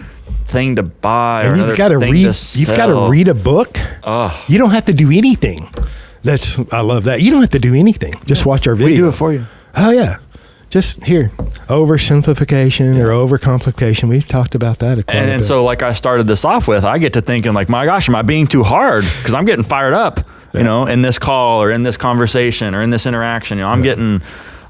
thing to buy or another thing to sell. You've got to read a book. Oh. You don't have to do anything. I love that. You don't have to do anything. Just watch our video. We do it for you. Oh yeah. Just here, oversimplification or overcomplication. We've talked about that. And so like I started this off with, I get to thinking like, my gosh, am I being too hard? Because I'm getting fired up, in this call or in this conversation or in this interaction. I'm getting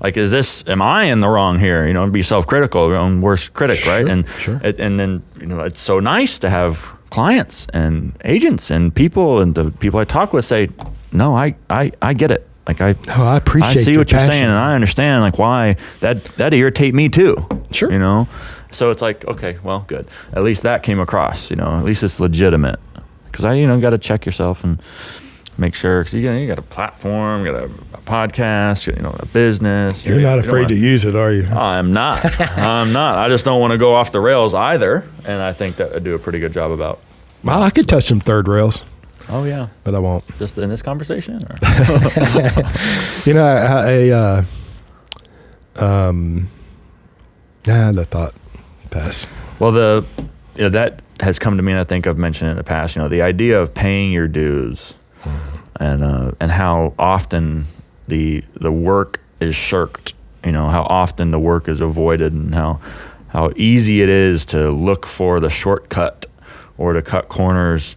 like, am I in the wrong here? Be self-critical, your own worst critic, right? And and then it's so nice to have clients and agents and people the people I talk with say, no, I get it. Like I appreciate. I see what you're passion. saying, and I understand like why that irritate me too. Sure. So it's like, okay, well, good. At least that came across. At least it's legitimate. Because I got to check yourself and make sure. Because you got a platform, you got a podcast, a business. You're not afraid to use it, are you? I'm not. I'm not. I just don't want to go off the rails either. And I think that I do a pretty good job about. Well, I could touch some third rails. Oh yeah, but I won't. Just in this conversation, or? The thought pass. Well, that has come to me, and I think I've mentioned it in the past. The idea of paying your dues, and how often the work is shirked. How often the work is avoided, and how easy it is to look for the shortcut or to cut corners.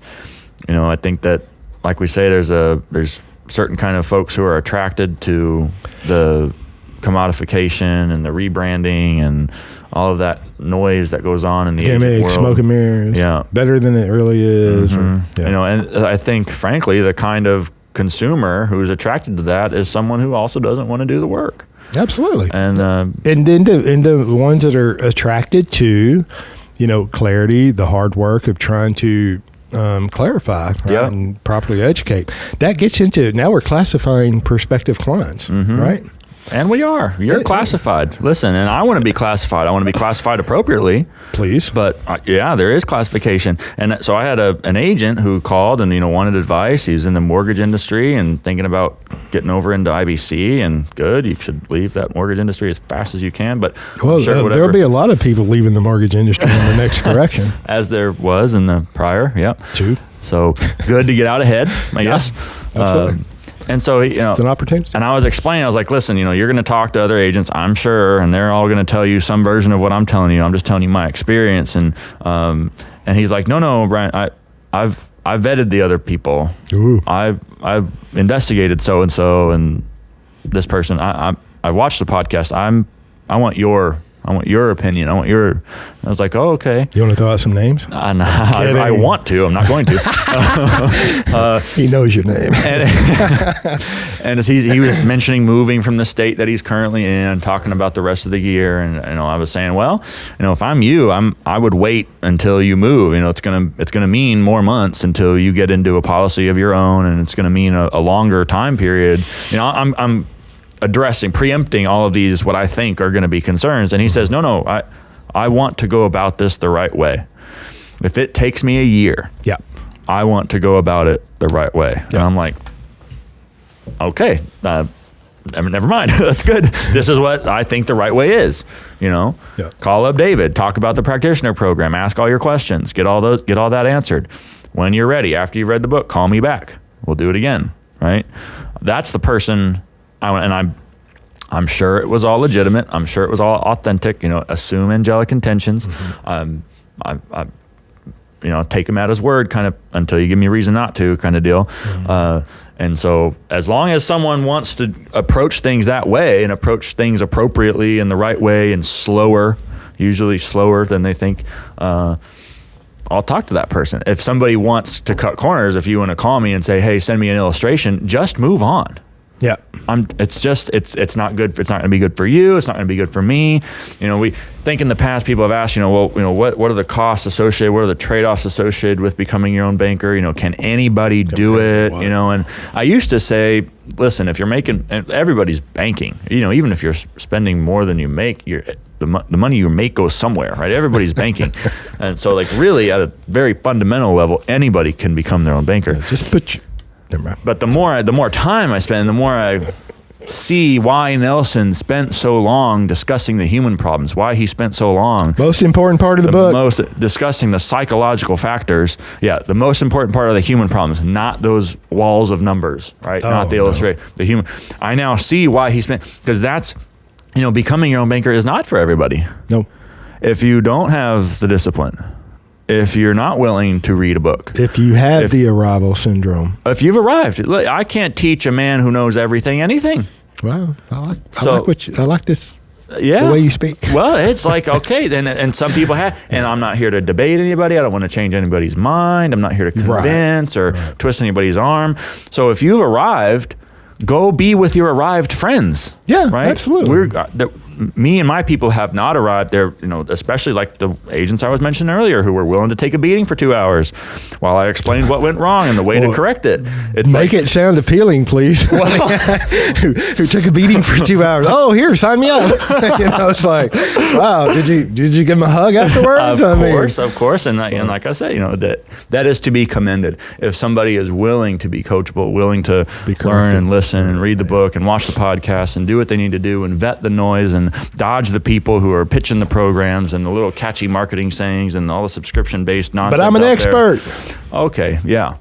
I think that, like we say, there's certain kind of folks who are attracted to the commodification and the rebranding and all of that noise that goes on in the agent world. Smoke and mirrors. Yeah, better than it really is. And I think, frankly, the kind of consumer who's attracted to that is someone who also doesn't want to do the work. Absolutely. And then the ones that are attracted to, clarity, the hard work of trying to clarify, right, and properly educate. That gets into, now we're classifying prospective clients, right? And we are. You're classified. Listen, and I want to be classified. I want to be classified appropriately. Please. But there is classification. And so I had an agent who called and, wanted advice. He's in the mortgage industry and thinking about getting over into IBC, and good. You should leave that mortgage industry as fast as you can. But there'll be a lot of people leaving the mortgage industry in the next correction. As there was in the prior. Yep. True. So good to get out ahead, I guess. Absolutely. And so, it's an opportunity. And I was explaining, I was like, listen, you're going to talk to other agents, I'm sure, and they're all going to tell you some version of what I'm telling you. I'm just telling you my experience. And he's like, no, Brian, I've vetted the other people. Ooh. I've investigated so-and-so and this person. I watched the podcast. I want your opinion. I was like, oh, okay. You want to throw out some names? I want to. I'm not going to. He knows your name. And as he was mentioning moving from the state that he's currently in, talking about the rest of the year, and I was saying, well, if I'm you, I would wait until you move. It's gonna mean more months until you get into a policy of your own, and it's gonna mean a longer time period. I'm preempting all of these, what I think are going to be concerns. And he says, no, I want to go about this the right way. If it takes me a year, I want to go about it the right way. And I'm like, okay, never mind. That's good. This is what I think the right way is. Call up David, talk about the practitioner program, ask all your questions, get all that answered. When you're ready, after you've read the book, call me back. We'll do it again. Right? That's the person. I'm sure it was all legitimate. I'm sure it was all authentic. Assume angelic intentions. I take him at his word, kind of, until you give me a reason not to, kind of deal. And so, as long as someone wants to approach things that way and approach things appropriately in the right way and usually slower than they think, I'll talk to that person. If somebody wants to cut corners, if you want to call me and say, hey, send me an illustration, just move on. Yeah. It's not good. It's not going to be good for you. It's not going to be good for me. We think in the past people have asked, what are the costs associated? What are the trade-offs associated with becoming your own banker? Can anybody do it? And I used to say, listen, if you're making, everybody's banking, even if you're spending more than you make, the money you make goes somewhere, right? Everybody's banking. And so really at a very fundamental level, anybody can become their own banker. Just put But the more time I spend, the more I see why Nelson spent so long discussing the human problems, why he spent so long. Most important part of the book. Discussing the psychological factors. Yeah, the most important part of the human problems, not those walls of numbers, right? Not the illustration. The human. I now see why he spent, because that's, becoming your own banker is not for everybody. No. If you don't have the discipline, if you're not willing to read a book, if you have the arrival syndrome, if you've arrived, look, I can't teach a man who knows everything anything. Wow, I like this. Yeah, the way you speak. Well, it's like, okay, then, and some people have, and I'm not here to debate anybody. I don't want to change anybody's mind. I'm not here to convince or twist anybody's arm. So if you've arrived, go be with your arrived friends. Yeah, right? Absolutely. Me and my people have not arrived there, especially like the agents I was mentioning earlier who were willing to take a beating for 2 hours while I explained what went wrong and the way to correct it. Make it sound appealing, please. Well, who took a beating for 2 hours? Oh, here, sign me up. It's like, wow, did you give him a hug afterwards? Of course. And like I said, that is to be commended. If somebody is willing to be coachable, willing to learn and listen and read the book and watch the podcast and do what they need to do and vet the noise and dodge the people who are pitching the programs and the little catchy marketing sayings and all the subscription-based nonsense. But I'm an expert. Okay, yeah.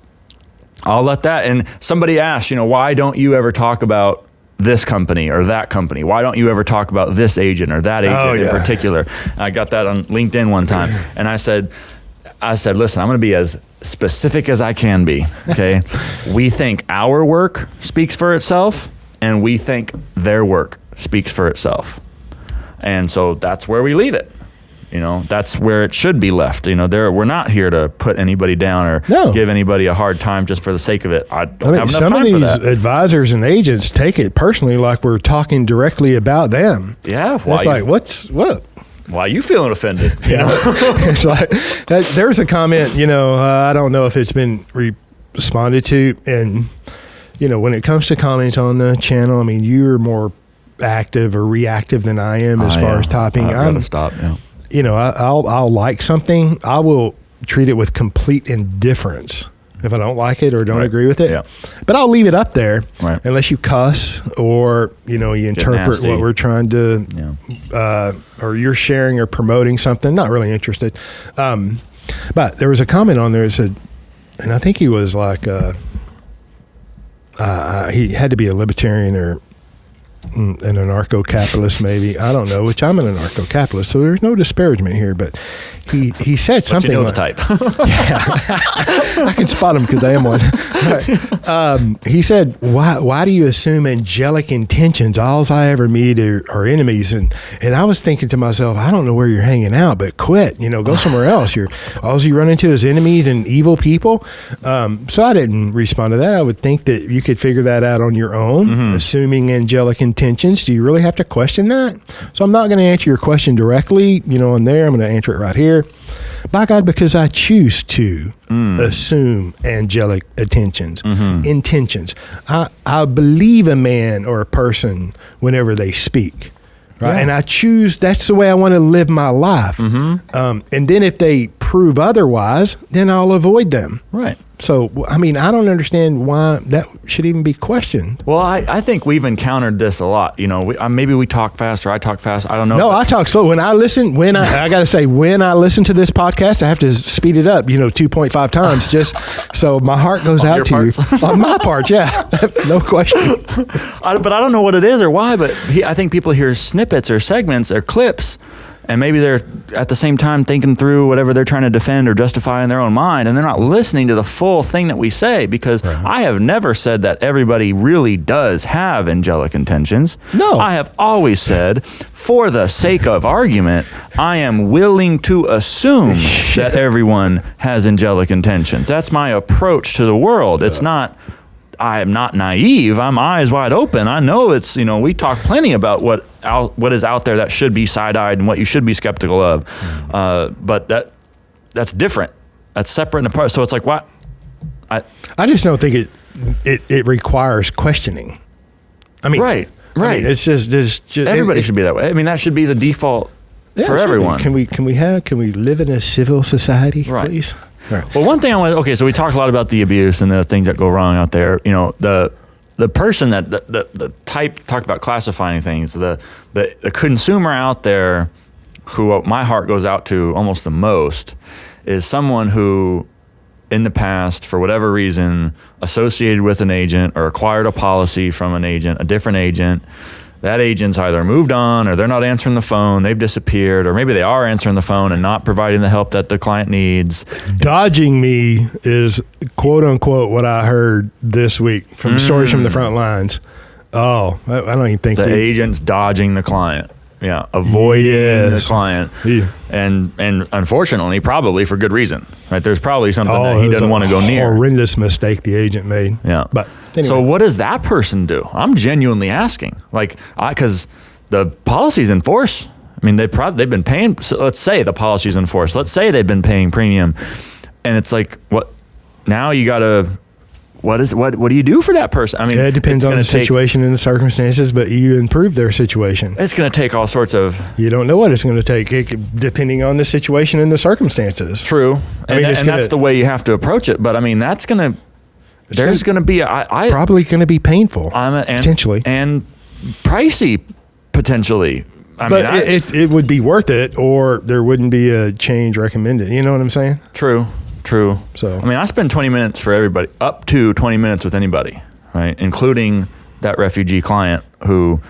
I'll let that. And somebody asked, why don't you ever talk about this company or that company? Why don't you ever talk about this agent or that agent in particular? I got that on LinkedIn one time. And I said, listen, I'm going to be as specific as I can be, okay? We think our work speaks for itself, and we think their work speaks for itself. And so that's where we leave it. That's where it should be left. We're not here to put anybody down or give anybody a hard time just for the sake of it. I don't have enough some time of for these that. Advisors and agents take it personally, like we're talking directly about them. Yeah. It's like, what? Why are you feeling offended? It's like, there's a comment, I don't know if it's been responded to. And, when it comes to comments on the channel, you're more active or reactive than I am as far as typing. I've got to stop. Yeah. I'll like something. I will treat it with complete indifference if I don't like it or don't agree with it. Yeah. But I'll leave it up there unless you cuss or, you interpret what we're trying to, or you're sharing or promoting something. Not really interested. But there was a comment on there that said, and I think he was like, he had to be a libertarian or an anarcho-capitalist, maybe. I don't know, which I'm an anarcho-capitalist, so there's no disparagement here, but he said something. But the type. Yeah. I can spot him because I am one. Right. He said, why do you assume angelic intentions? All I ever meet are enemies. And I was thinking to myself, I don't know where you're hanging out, but quit. Go somewhere else. All you run into is enemies and evil people. So I didn't respond to that. I would think that you could figure that out on your own, assuming angelic intentions. Do you really have to question that? So I'm not going to answer your question directly, on there. I'm going to answer it right here. By God, because I choose to assume angelic intentions. I believe a man or a person whenever they speak. Right. Yeah. And I choose, that's the way I want to live my life. And then if they prove otherwise, then I'll avoid them. Right. So, I mean, I don't understand why that should even be questioned. Well, I think we've encountered this a lot. You know, maybe we talk fast or I talk fast. I don't know. No, I talk slow. When I listen, I got to say, when I listen to this podcast, I have to speed it up, 2.5 times just so my heart goes out to you. On my part, yeah. No question. But I don't know what it is or why, but I think people hear snippets or segments or clips, and maybe they're at the same time thinking through whatever they're trying to defend or justify in their own mind, and they're not listening to the full thing that we say, because I have never said that everybody really does have angelic intentions. No. I have always said, for the sake of argument, I am willing to assume that everyone has angelic intentions. That's my approach to the world. It's not... I am not naive. I'm eyes wide open. I know it's, we talk plenty about what is out there that should be side-eyed and what you should be skeptical of. But that's different. That's separate and apart. So it's like, what? I just don't think it requires questioning. I mean, right. I mean, it's just everybody should be that way. I mean, that should be the default for everyone. Can we live in a civil society, please? Right. Well, one thing so we talked a lot about the abuse and the things that go wrong out there. The person that the type talked about classifying things, the consumer out there who my heart goes out to almost the most is someone who in the past, for whatever reason, associated with an agent or acquired a policy from an agent, a different agent. That agent's either moved on or they're not answering the phone, they've disappeared, or maybe they are answering the phone and not providing the help that the client needs. Dodging me is, quote unquote, what I heard this week from stories from the front lines. Oh, I don't even think the agent's dodging the client. Yeah, avoiding the client. Yeah. And unfortunately, probably for good reason. Right? There's probably something that he doesn't want to go near. Horrendous mistake the agent made. Yeah. But anyway. So what does that person do? I'm genuinely asking. Because the policy's in force. I mean, they've been paying. So let's say the policy's in force. Let's say they've been paying premium, and it's like, what? Now you got to. What do you do for that person? I mean, it depends on the situation and the circumstances, but you improve their situation. It's going to take all sorts of... You don't know what it's going to take, depending on the situation and the circumstances. True. And that's the way you have to approach it. But I mean, there's going to be... probably going to be painful, potentially. And pricey, potentially. It would be worth it, or there wouldn't be a change recommended. You know what I'm saying? True. So, I mean, I spend 20 minutes for everybody, up to 20 minutes with anybody, right? Including that refugee client who,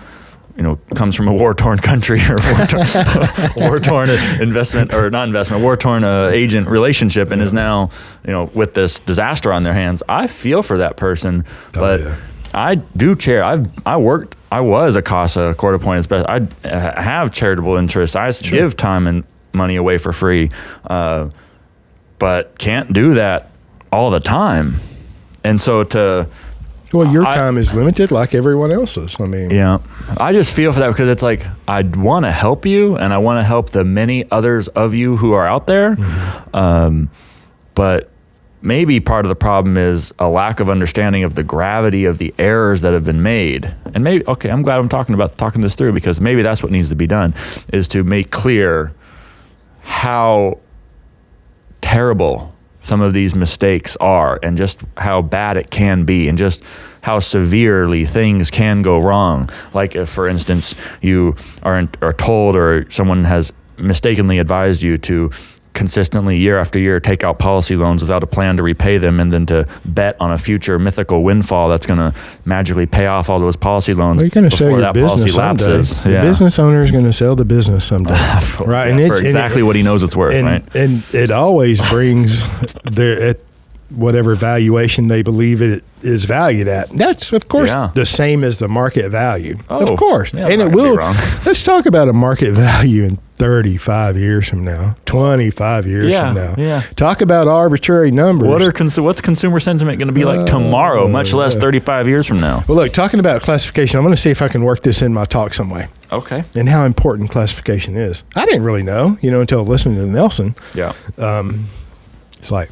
comes from a war-torn country or war-torn war-torn agent relationship and is now, with this disaster on their hands. I feel for that person, but I do I was a CASA court-appointed specialist. I have charitable interests. I give time and money away for free. But can't do that all the time. And so your time is limited like everyone else's. I mean, yeah, I just feel for that because it's like, I want to help you and I want to help the many others of you who are out there. Mm-hmm. But maybe part of the problem is a lack of understanding of the gravity of the errors that have been made. And maybe, I'm glad I'm talking this through, because maybe that's what needs to be done, is to make clear how terrible some of these mistakes are, and just how bad it can be, and just how severely things can go wrong. Like if, for instance, you are told, or someone has mistakenly advised you to consistently year after year take out policy loans without a plan to repay them, and then to bet on a future mythical windfall that's going to magically pay off all those policy loans before that policy lapses. The business owner is going to sell the business someday, right? And for exactly what he knows it's worth, right? And it always brings at whatever valuation they believe it is valued at. That's, of course, the same as the market value. Of course. Yeah, and it will. Let's talk about a market value in 35 years from now, 25 years from now. Yeah. Talk about arbitrary numbers. What's consumer sentiment going to be like tomorrow, much less 35 years from now? Well, look, talking about classification, I'm going to see if I can work this in my talk some way. Okay. And how important classification is. I didn't really know, until listening to Nelson. Yeah. It's like,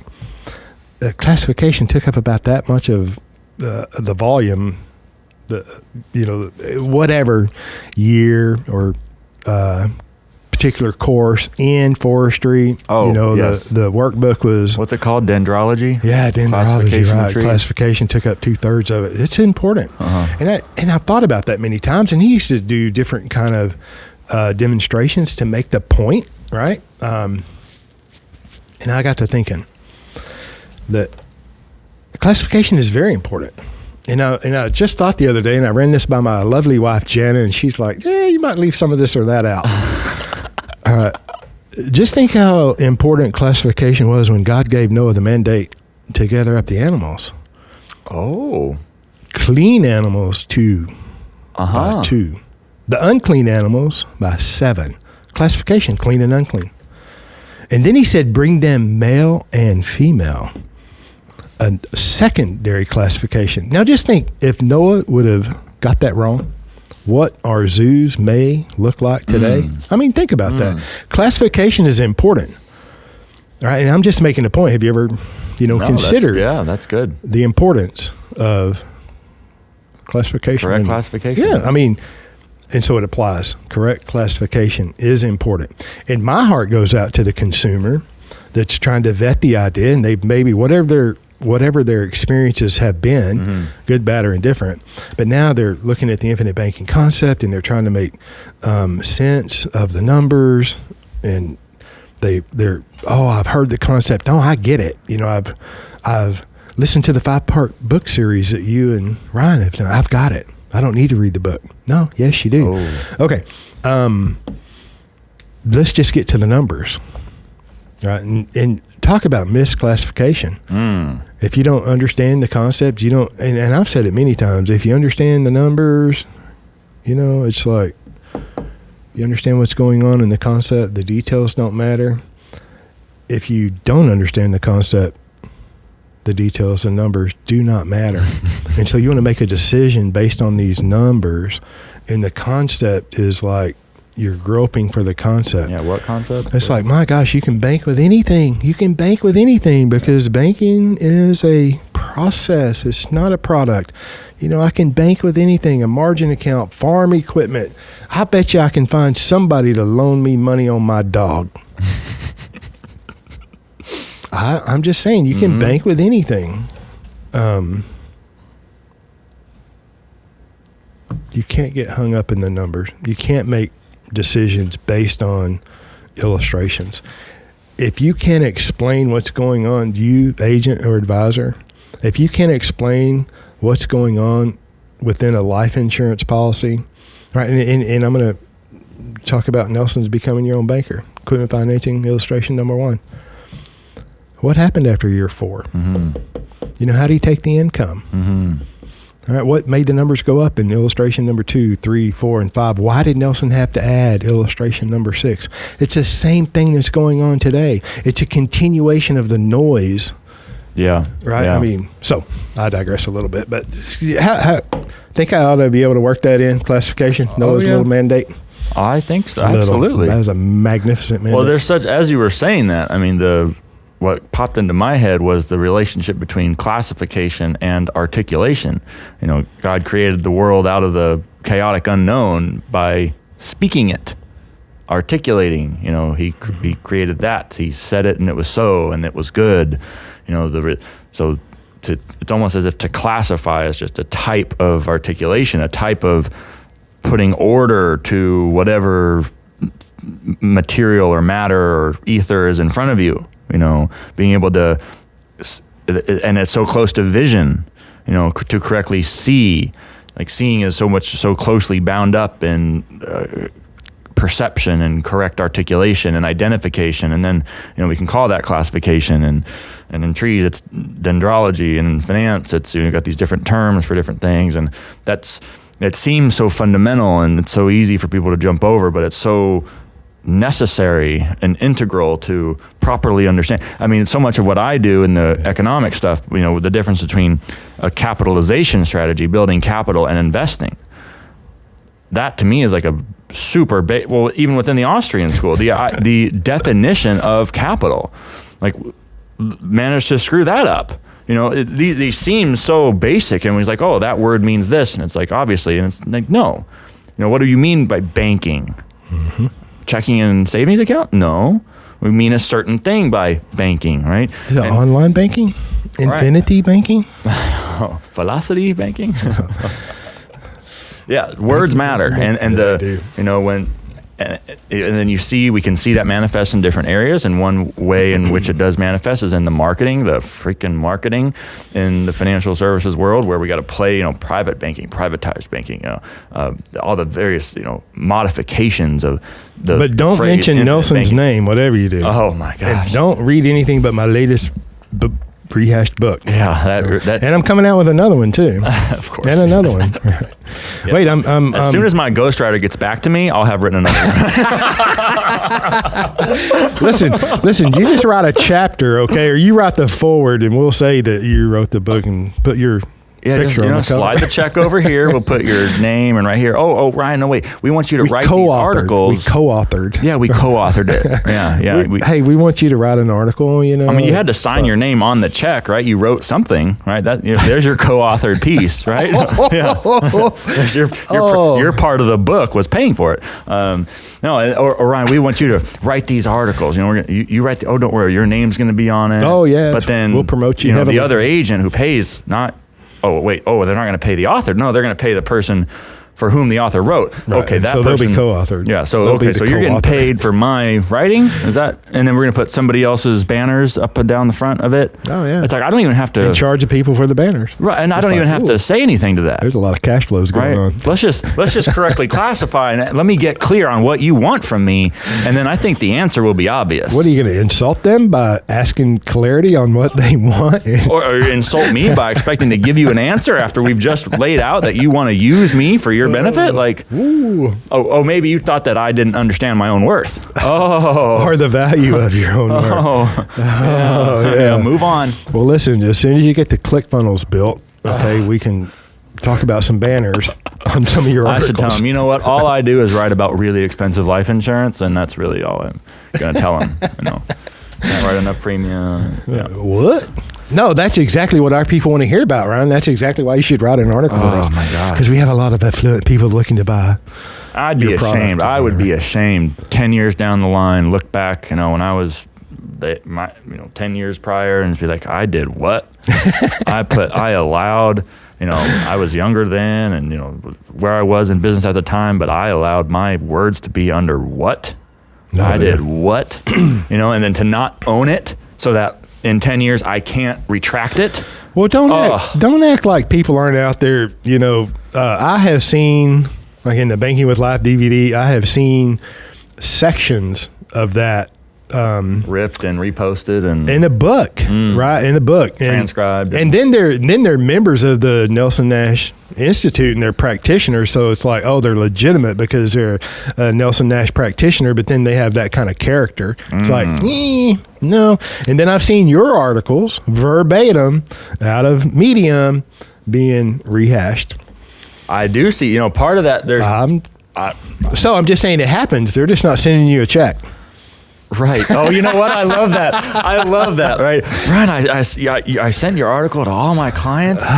classification took up about that much of the volume, whatever year or particular course in forestry. Oh, yes. The workbook was... What's it called? Dendrology? Yeah, dendrology, Classification of right. trees. Classification took up 2/3 of it. It's important. Uh-huh. And I've thought about that many times, and he used to do different kind of demonstrations to make the point, right? And I got to thinking that classification is very important. And I just thought the other day, and I ran this by my lovely wife, Jana, and she's like, yeah, you might leave some of this or that out. All right. Just think how important classification was when God gave Noah the mandate to gather up the animals. Oh. Clean animals by 2. The unclean animals by 7. Classification, clean and unclean. And then he said, bring them male and female. A secondary classification. Now just think, if Noah would have got that wrong, what our zoos may look like today. I mean, think about that. Classification is important. All right, and I'm just making a point. Have you ever, considered that's good. the importance of classification? Correct classification. Yeah, I mean, and so it applies. Correct classification is important. And my heart goes out to the consumer that's trying to vet the idea, and they maybe whatever their experiences have been, good, bad, or indifferent, but now they're looking at the infinite banking concept, and they're trying to make sense of the numbers, and they're I've heard the concept. Oh, I get it. I've listened to the 5-part book series that you and Ryan have done. I've got it. I don't need to read the book. No, yes, you do. Oh. Okay. Let's just get to the numbers. All right, and talk about misclassification. If you don't understand the concept, you don't, and I've said it many times, if you understand the numbers, it's like you understand what's going on in the concept, the details don't matter. If you don't understand the concept, the details and numbers do not matter. And so you want to make a decision based on these numbers, and the concept is like, you're groping for the concept. Yeah, what concept? It's like, my gosh, you can bank with anything. You can bank with anything because banking is a process. It's not a product. I can bank with anything, a margin account, farm equipment. I bet you I can find somebody to loan me money on my dog. I'm just saying, you can bank with anything. You can't get hung up in the numbers. You can't make decisions based on illustrations. If you can't explain what's going on, you agent or advisor, if you can't explain what's going on within a life insurance policy, right? And I'm going to talk about Nelson's becoming your own banker. Equipment financing illustration number 1. What happened after year 4? How do you take the income? All right, what made the numbers go up in illustration number 2, 3, 4, and 5? Why did Nelson have to add illustration number 6? It's the same thing that's going on today. It's a continuation of the noise. Yeah. Right? Yeah. I mean, so I digress a little bit, but how think I ought to be able to work that in, classification, Noah's little mandate? I think so. Absolutely. That was a magnificent mandate. Well, there's such, as you were saying that, I mean, what popped into my head was the relationship between classification and articulation. God created the world out of the chaotic unknown by speaking it, articulating. He created that. He said it, and it was so, and it was good. It's almost as if to classify is just a type of articulation, a type of putting order to whatever material or matter or ether is in front of you. Being able to, and it's so close to vision, to correctly see. Like seeing is so closely bound up in perception and correct articulation and identification, and then we can call that classification. And in trees, it's dendrology, and in finance, it's you've got these different terms for different things, and it seems so fundamental and it's so easy for people to jump over, but it's so necessary and integral to properly understand. I mean, so much of what I do in the economic stuff, the difference between a capitalization strategy, building capital, and investing. That to me is like a super well, even within the Austrian school, the definition of capital, like managed to screw that up. These seem so basic, and he's like, oh, that word means this, and it's like, obviously, and it's like, no. What do you mean by banking? checking and savings account? No. We mean a certain thing by banking, right? Is it online banking? Infinity banking? Velocity banking? Yeah, words matter. And then we can see that manifest in different areas. And one way in which it does manifest is in the marketing in the financial services world, where we got to play, private banking, privatized banking, all the various, modifications of the. But don't mention Nelson's name, whatever you do. Oh my gosh! And don't read anything but my latest rehashed book. Yeah, that and I'm coming out with another one too. Of course, and another one. Right. Yep. Wait, I'm as soon as my ghostwriter gets back to me, I'll have written another one. Listen. You just write a chapter, okay, or you write the forward, and we'll say that you wrote the book and put your. Picture on the slide the check over here. We'll put your name and right here. Oh, Ryan, no, wait. We want you to write these articles. We co-authored. Yeah, we co-authored it. Yeah. We want you to write an article, I mean, you had to sign your name on the check, right? You wrote something, right? There's your co-authored piece, right? Yeah. There's your part of the book was paying for it. Or Ryan, we want you to write these articles. You write don't worry, your name's going to be on it. Oh, yeah. But then we'll promote you. The other agent who pays not. Oh, wait. Oh, they're not going to pay the author. No, they're going to pay the person for whom the author wrote. Right. Okay, that so person. They'll be co-authored. Yeah, so you're getting paid for my writing? Is that? And then we're going to put somebody else's banners up and down the front of it? Oh, yeah. It's like, I don't even have to. In charge of people for the banners. Right, and I don't even have to say anything to that. There's a lot of cash flows going on. Let's just correctly classify, and let me get clear on what you want from me, and then I think the answer will be obvious. What are you going to insult them by asking clarity on what they want? or insult me by expecting to give you an answer after we've just laid out that you want to use me for your benefit? Like, ooh. Oh, maybe you thought that I didn't understand my own worth. Oh. Or the value of your own worth. Yeah. Move on. Well, listen, as soon as you get the ClickFunnels built, okay, we can talk about some banners on some of your articles. I should tell them, you know what? All I do is write about really expensive life insurance, and that's really all I'm going to tell them. Can't write enough premium. Yeah. What? No, that's exactly what our people want to hear about, Ryan. That's exactly why you should write an article for us. Oh, my God. Because we have a lot of affluent people looking to buy. I'd be ashamed. I would be ashamed 10 years down the line, look back, when I was 10 years prior, and be like, I did what? I allowed, I was younger then, and, where I was in business at the time, but I allowed my words to be under what? No, I did what? And then to not own it so that in 10 years I can't retract it. Well, don't act like people aren't out there. I have seen, like in the Banking with Life DVD, I have seen sections of that ripped and reposted and in a book, right? In a book, transcribed, and then they're members of the Nelson Nash Institute and they're practitioners. So it's like, they're legitimate because they're a Nelson Nash practitioner, but then they have that kind of character. It's like, no. And then I've seen your articles verbatim out of Medium being rehashed. I do see, part of that. So I'm just saying it happens. They're just not sending you a check. Right. Oh, you know what? I love that. Right. Ryan, I sent your article to all my clients, this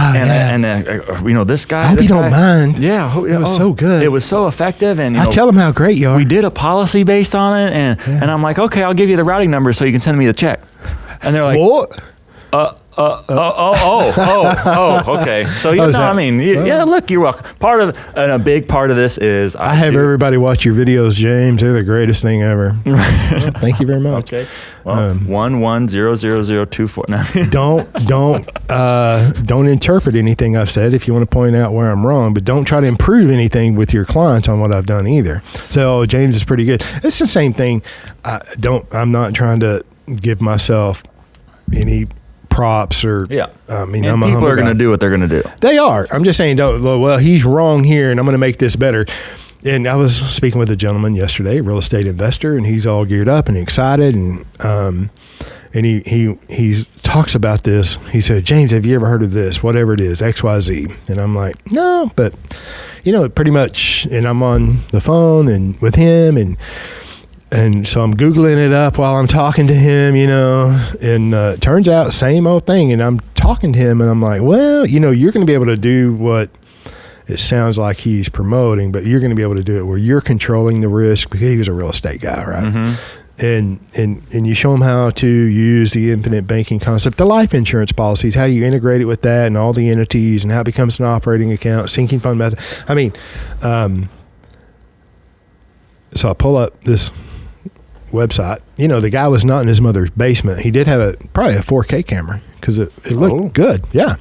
guy. I hope you don't mind. Yeah. It was so good. It was so effective, and I tell them how great you are. We did a policy based on it, and I'm like, okay, I'll give you the routing number so you can send me the check. And they're like, what? Okay. So look, you're welcome. A big part of this is I have everybody watch your videos, James. They're the greatest thing ever. Well, thank you very much. Okay. Well, 110024. Don't interpret anything I've said if you want to point out where I'm wrong, but don't try to improve anything with your clients on what I've done either. So James is pretty good. It's the same thing. I'm not trying to give myself any props or people are going to do what they're going to do. They are. I'm just saying, he's wrong here and I'm going to make this better. And I was speaking with a gentleman yesterday, a real estate investor, and he's all geared up and excited, and he talks about this. He said, James, have you ever heard of this, whatever it is, XYZ? And I'm like, no, but pretty much. And I'm on the phone and with him, and so I'm Googling it up while I'm talking to him, and it turns out same old thing. And I'm talking to him and I'm like, well, you're going to be able to do what it sounds like he's promoting, but you're going to be able to do it where you're controlling the risk, because he was a real estate guy, right? Mm-hmm. And you show them how to use the infinite banking concept, the life insurance policies, how you integrate it with that and all the entities, and how it becomes an operating account, sinking fund method. I mean, so I pull up this website. You know, the guy was not in his mother's basement. He did have probably a 4K camera, because it looked good. Yeah.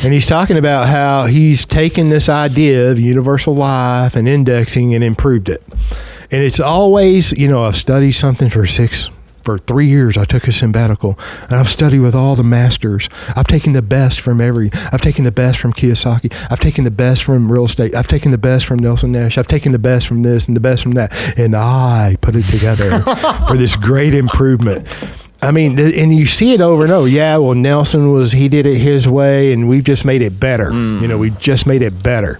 And he's talking about how he's taken this idea of universal life and indexing and improved it. And it's always, you know, I've studied something for 3 years. I took a sabbatical, and I've studied with all the masters. I've taken the best from I've taken the best from Kiyosaki. I've taken the best from real estate. I've taken the best from Nelson Nash. I've taken the best from this and the best from that. And I put it together for this great improvement. I mean, and you see it over and over. Yeah, well, Nelson he did it his way, and we've just made it better. You know, we just made it better.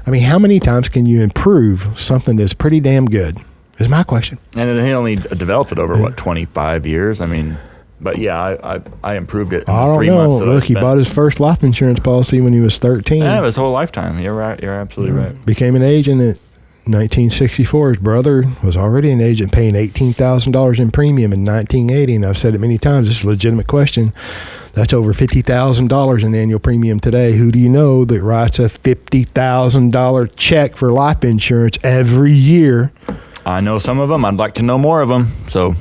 I mean, how many times can you improve something that's pretty damn good? Is my question. And he only developed it over, 25 years? I mean, but yeah, I improved it in the 3 months that I spent. He bought his first life insurance policy when he was 13. Yeah, his whole lifetime. You're right. You're absolutely right. Became an agent at 1964. His brother was already an agent, paying $18,000 in premium in 1980. And I've said it many times, this is a legitimate question. That's over $50,000 in annual premium today. Who do you know that writes a $50,000 check for life insurance every year? I know some of them. I'd like to know more of them. So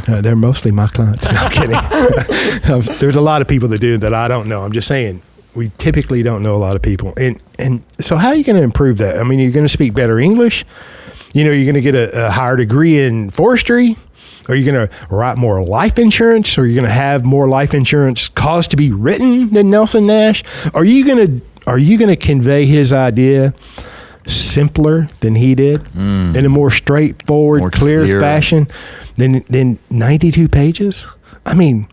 they're mostly my clients. No, I'm kidding. There's a lot of people that do that I don't know. I'm just saying, we typically don't know a lot of people. And so how are you going to improve that? I mean, you're going to speak better English. You know, you're going to get a higher degree in forestry. Are you going to write more life insurance? Or are you going to have more life insurance cause to be written than Nelson Nash? Are you going to convey his idea simpler than he did, in a more straightforward, clear fashion than 92 pages? I mean,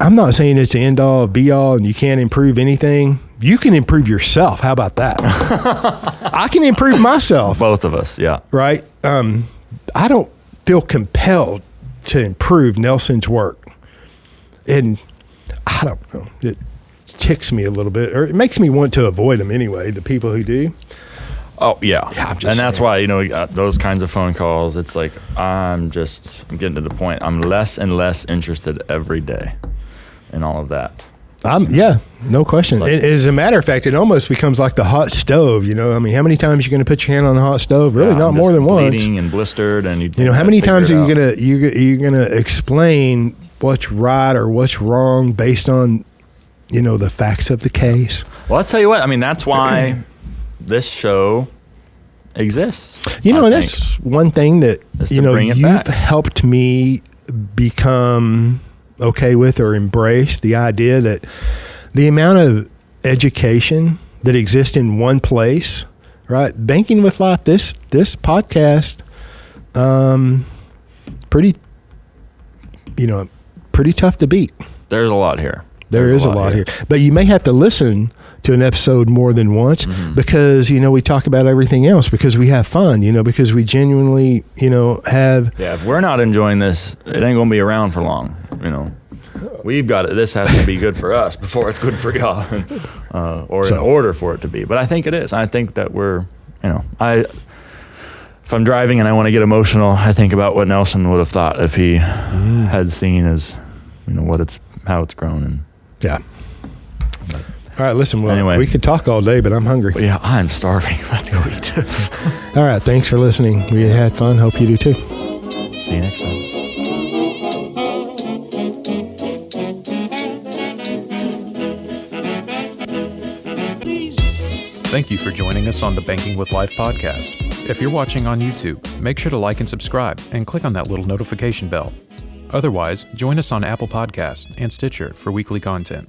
I'm not saying it's the end all, be all, and you can't improve anything. You can improve yourself. How about that? I can improve myself. Both of us, yeah. Right? I don't feel compelled to improve Nelson's work. And I don't know. It ticks me a little bit, or it makes me want to avoid them anyway, the people who do. Oh, yeah. And that's why, you know, those kinds of phone calls, it's like, I'm getting to the point. I'm less and less interested every day in all of that. No question. Like, as a matter of fact, it almost becomes like the hot stove. You know, I mean, how many times are you going to put your hand on the hot stove? Really, not more than once. Bleeding and blistered, and you know, how many times are you gonna explain what's right or what's wrong based on, you know, the facts of the case? Well, I'll tell you what. I mean, that's why this show exists. You know, and that's one thing that you've helped me become okay with or embrace, the idea that the amount of education that exists in one place, right? Banking with Life, this podcast, pretty tough to beat. There's a lot here. There is a lot here. But you may have to listen to an episode more than once, because, you know, we talk about everything else, because we have fun, you know, because we genuinely, you know, have. Yeah, if we're not enjoying this, it ain't going to be around for long, you know. We've got it. This has to be good for us before it's good for y'all, in order for it to be. But I think it is. I think that we're, you know, if I'm driving and I want to get emotional, I think about what Nelson would have thought if he had seen you know, how it's grown. And yeah. All right, listen, anyway, we could talk all day, but I'm hungry. Well, yeah, I'm starving. Let's go eat. All right, thanks for listening. We had fun. Hope you do too. See you next time. Thank you for joining us on the Banking with Life podcast. If you're watching on YouTube, make sure to like and subscribe and click on that little notification bell. Otherwise, join us on Apple Podcasts and Stitcher for weekly content.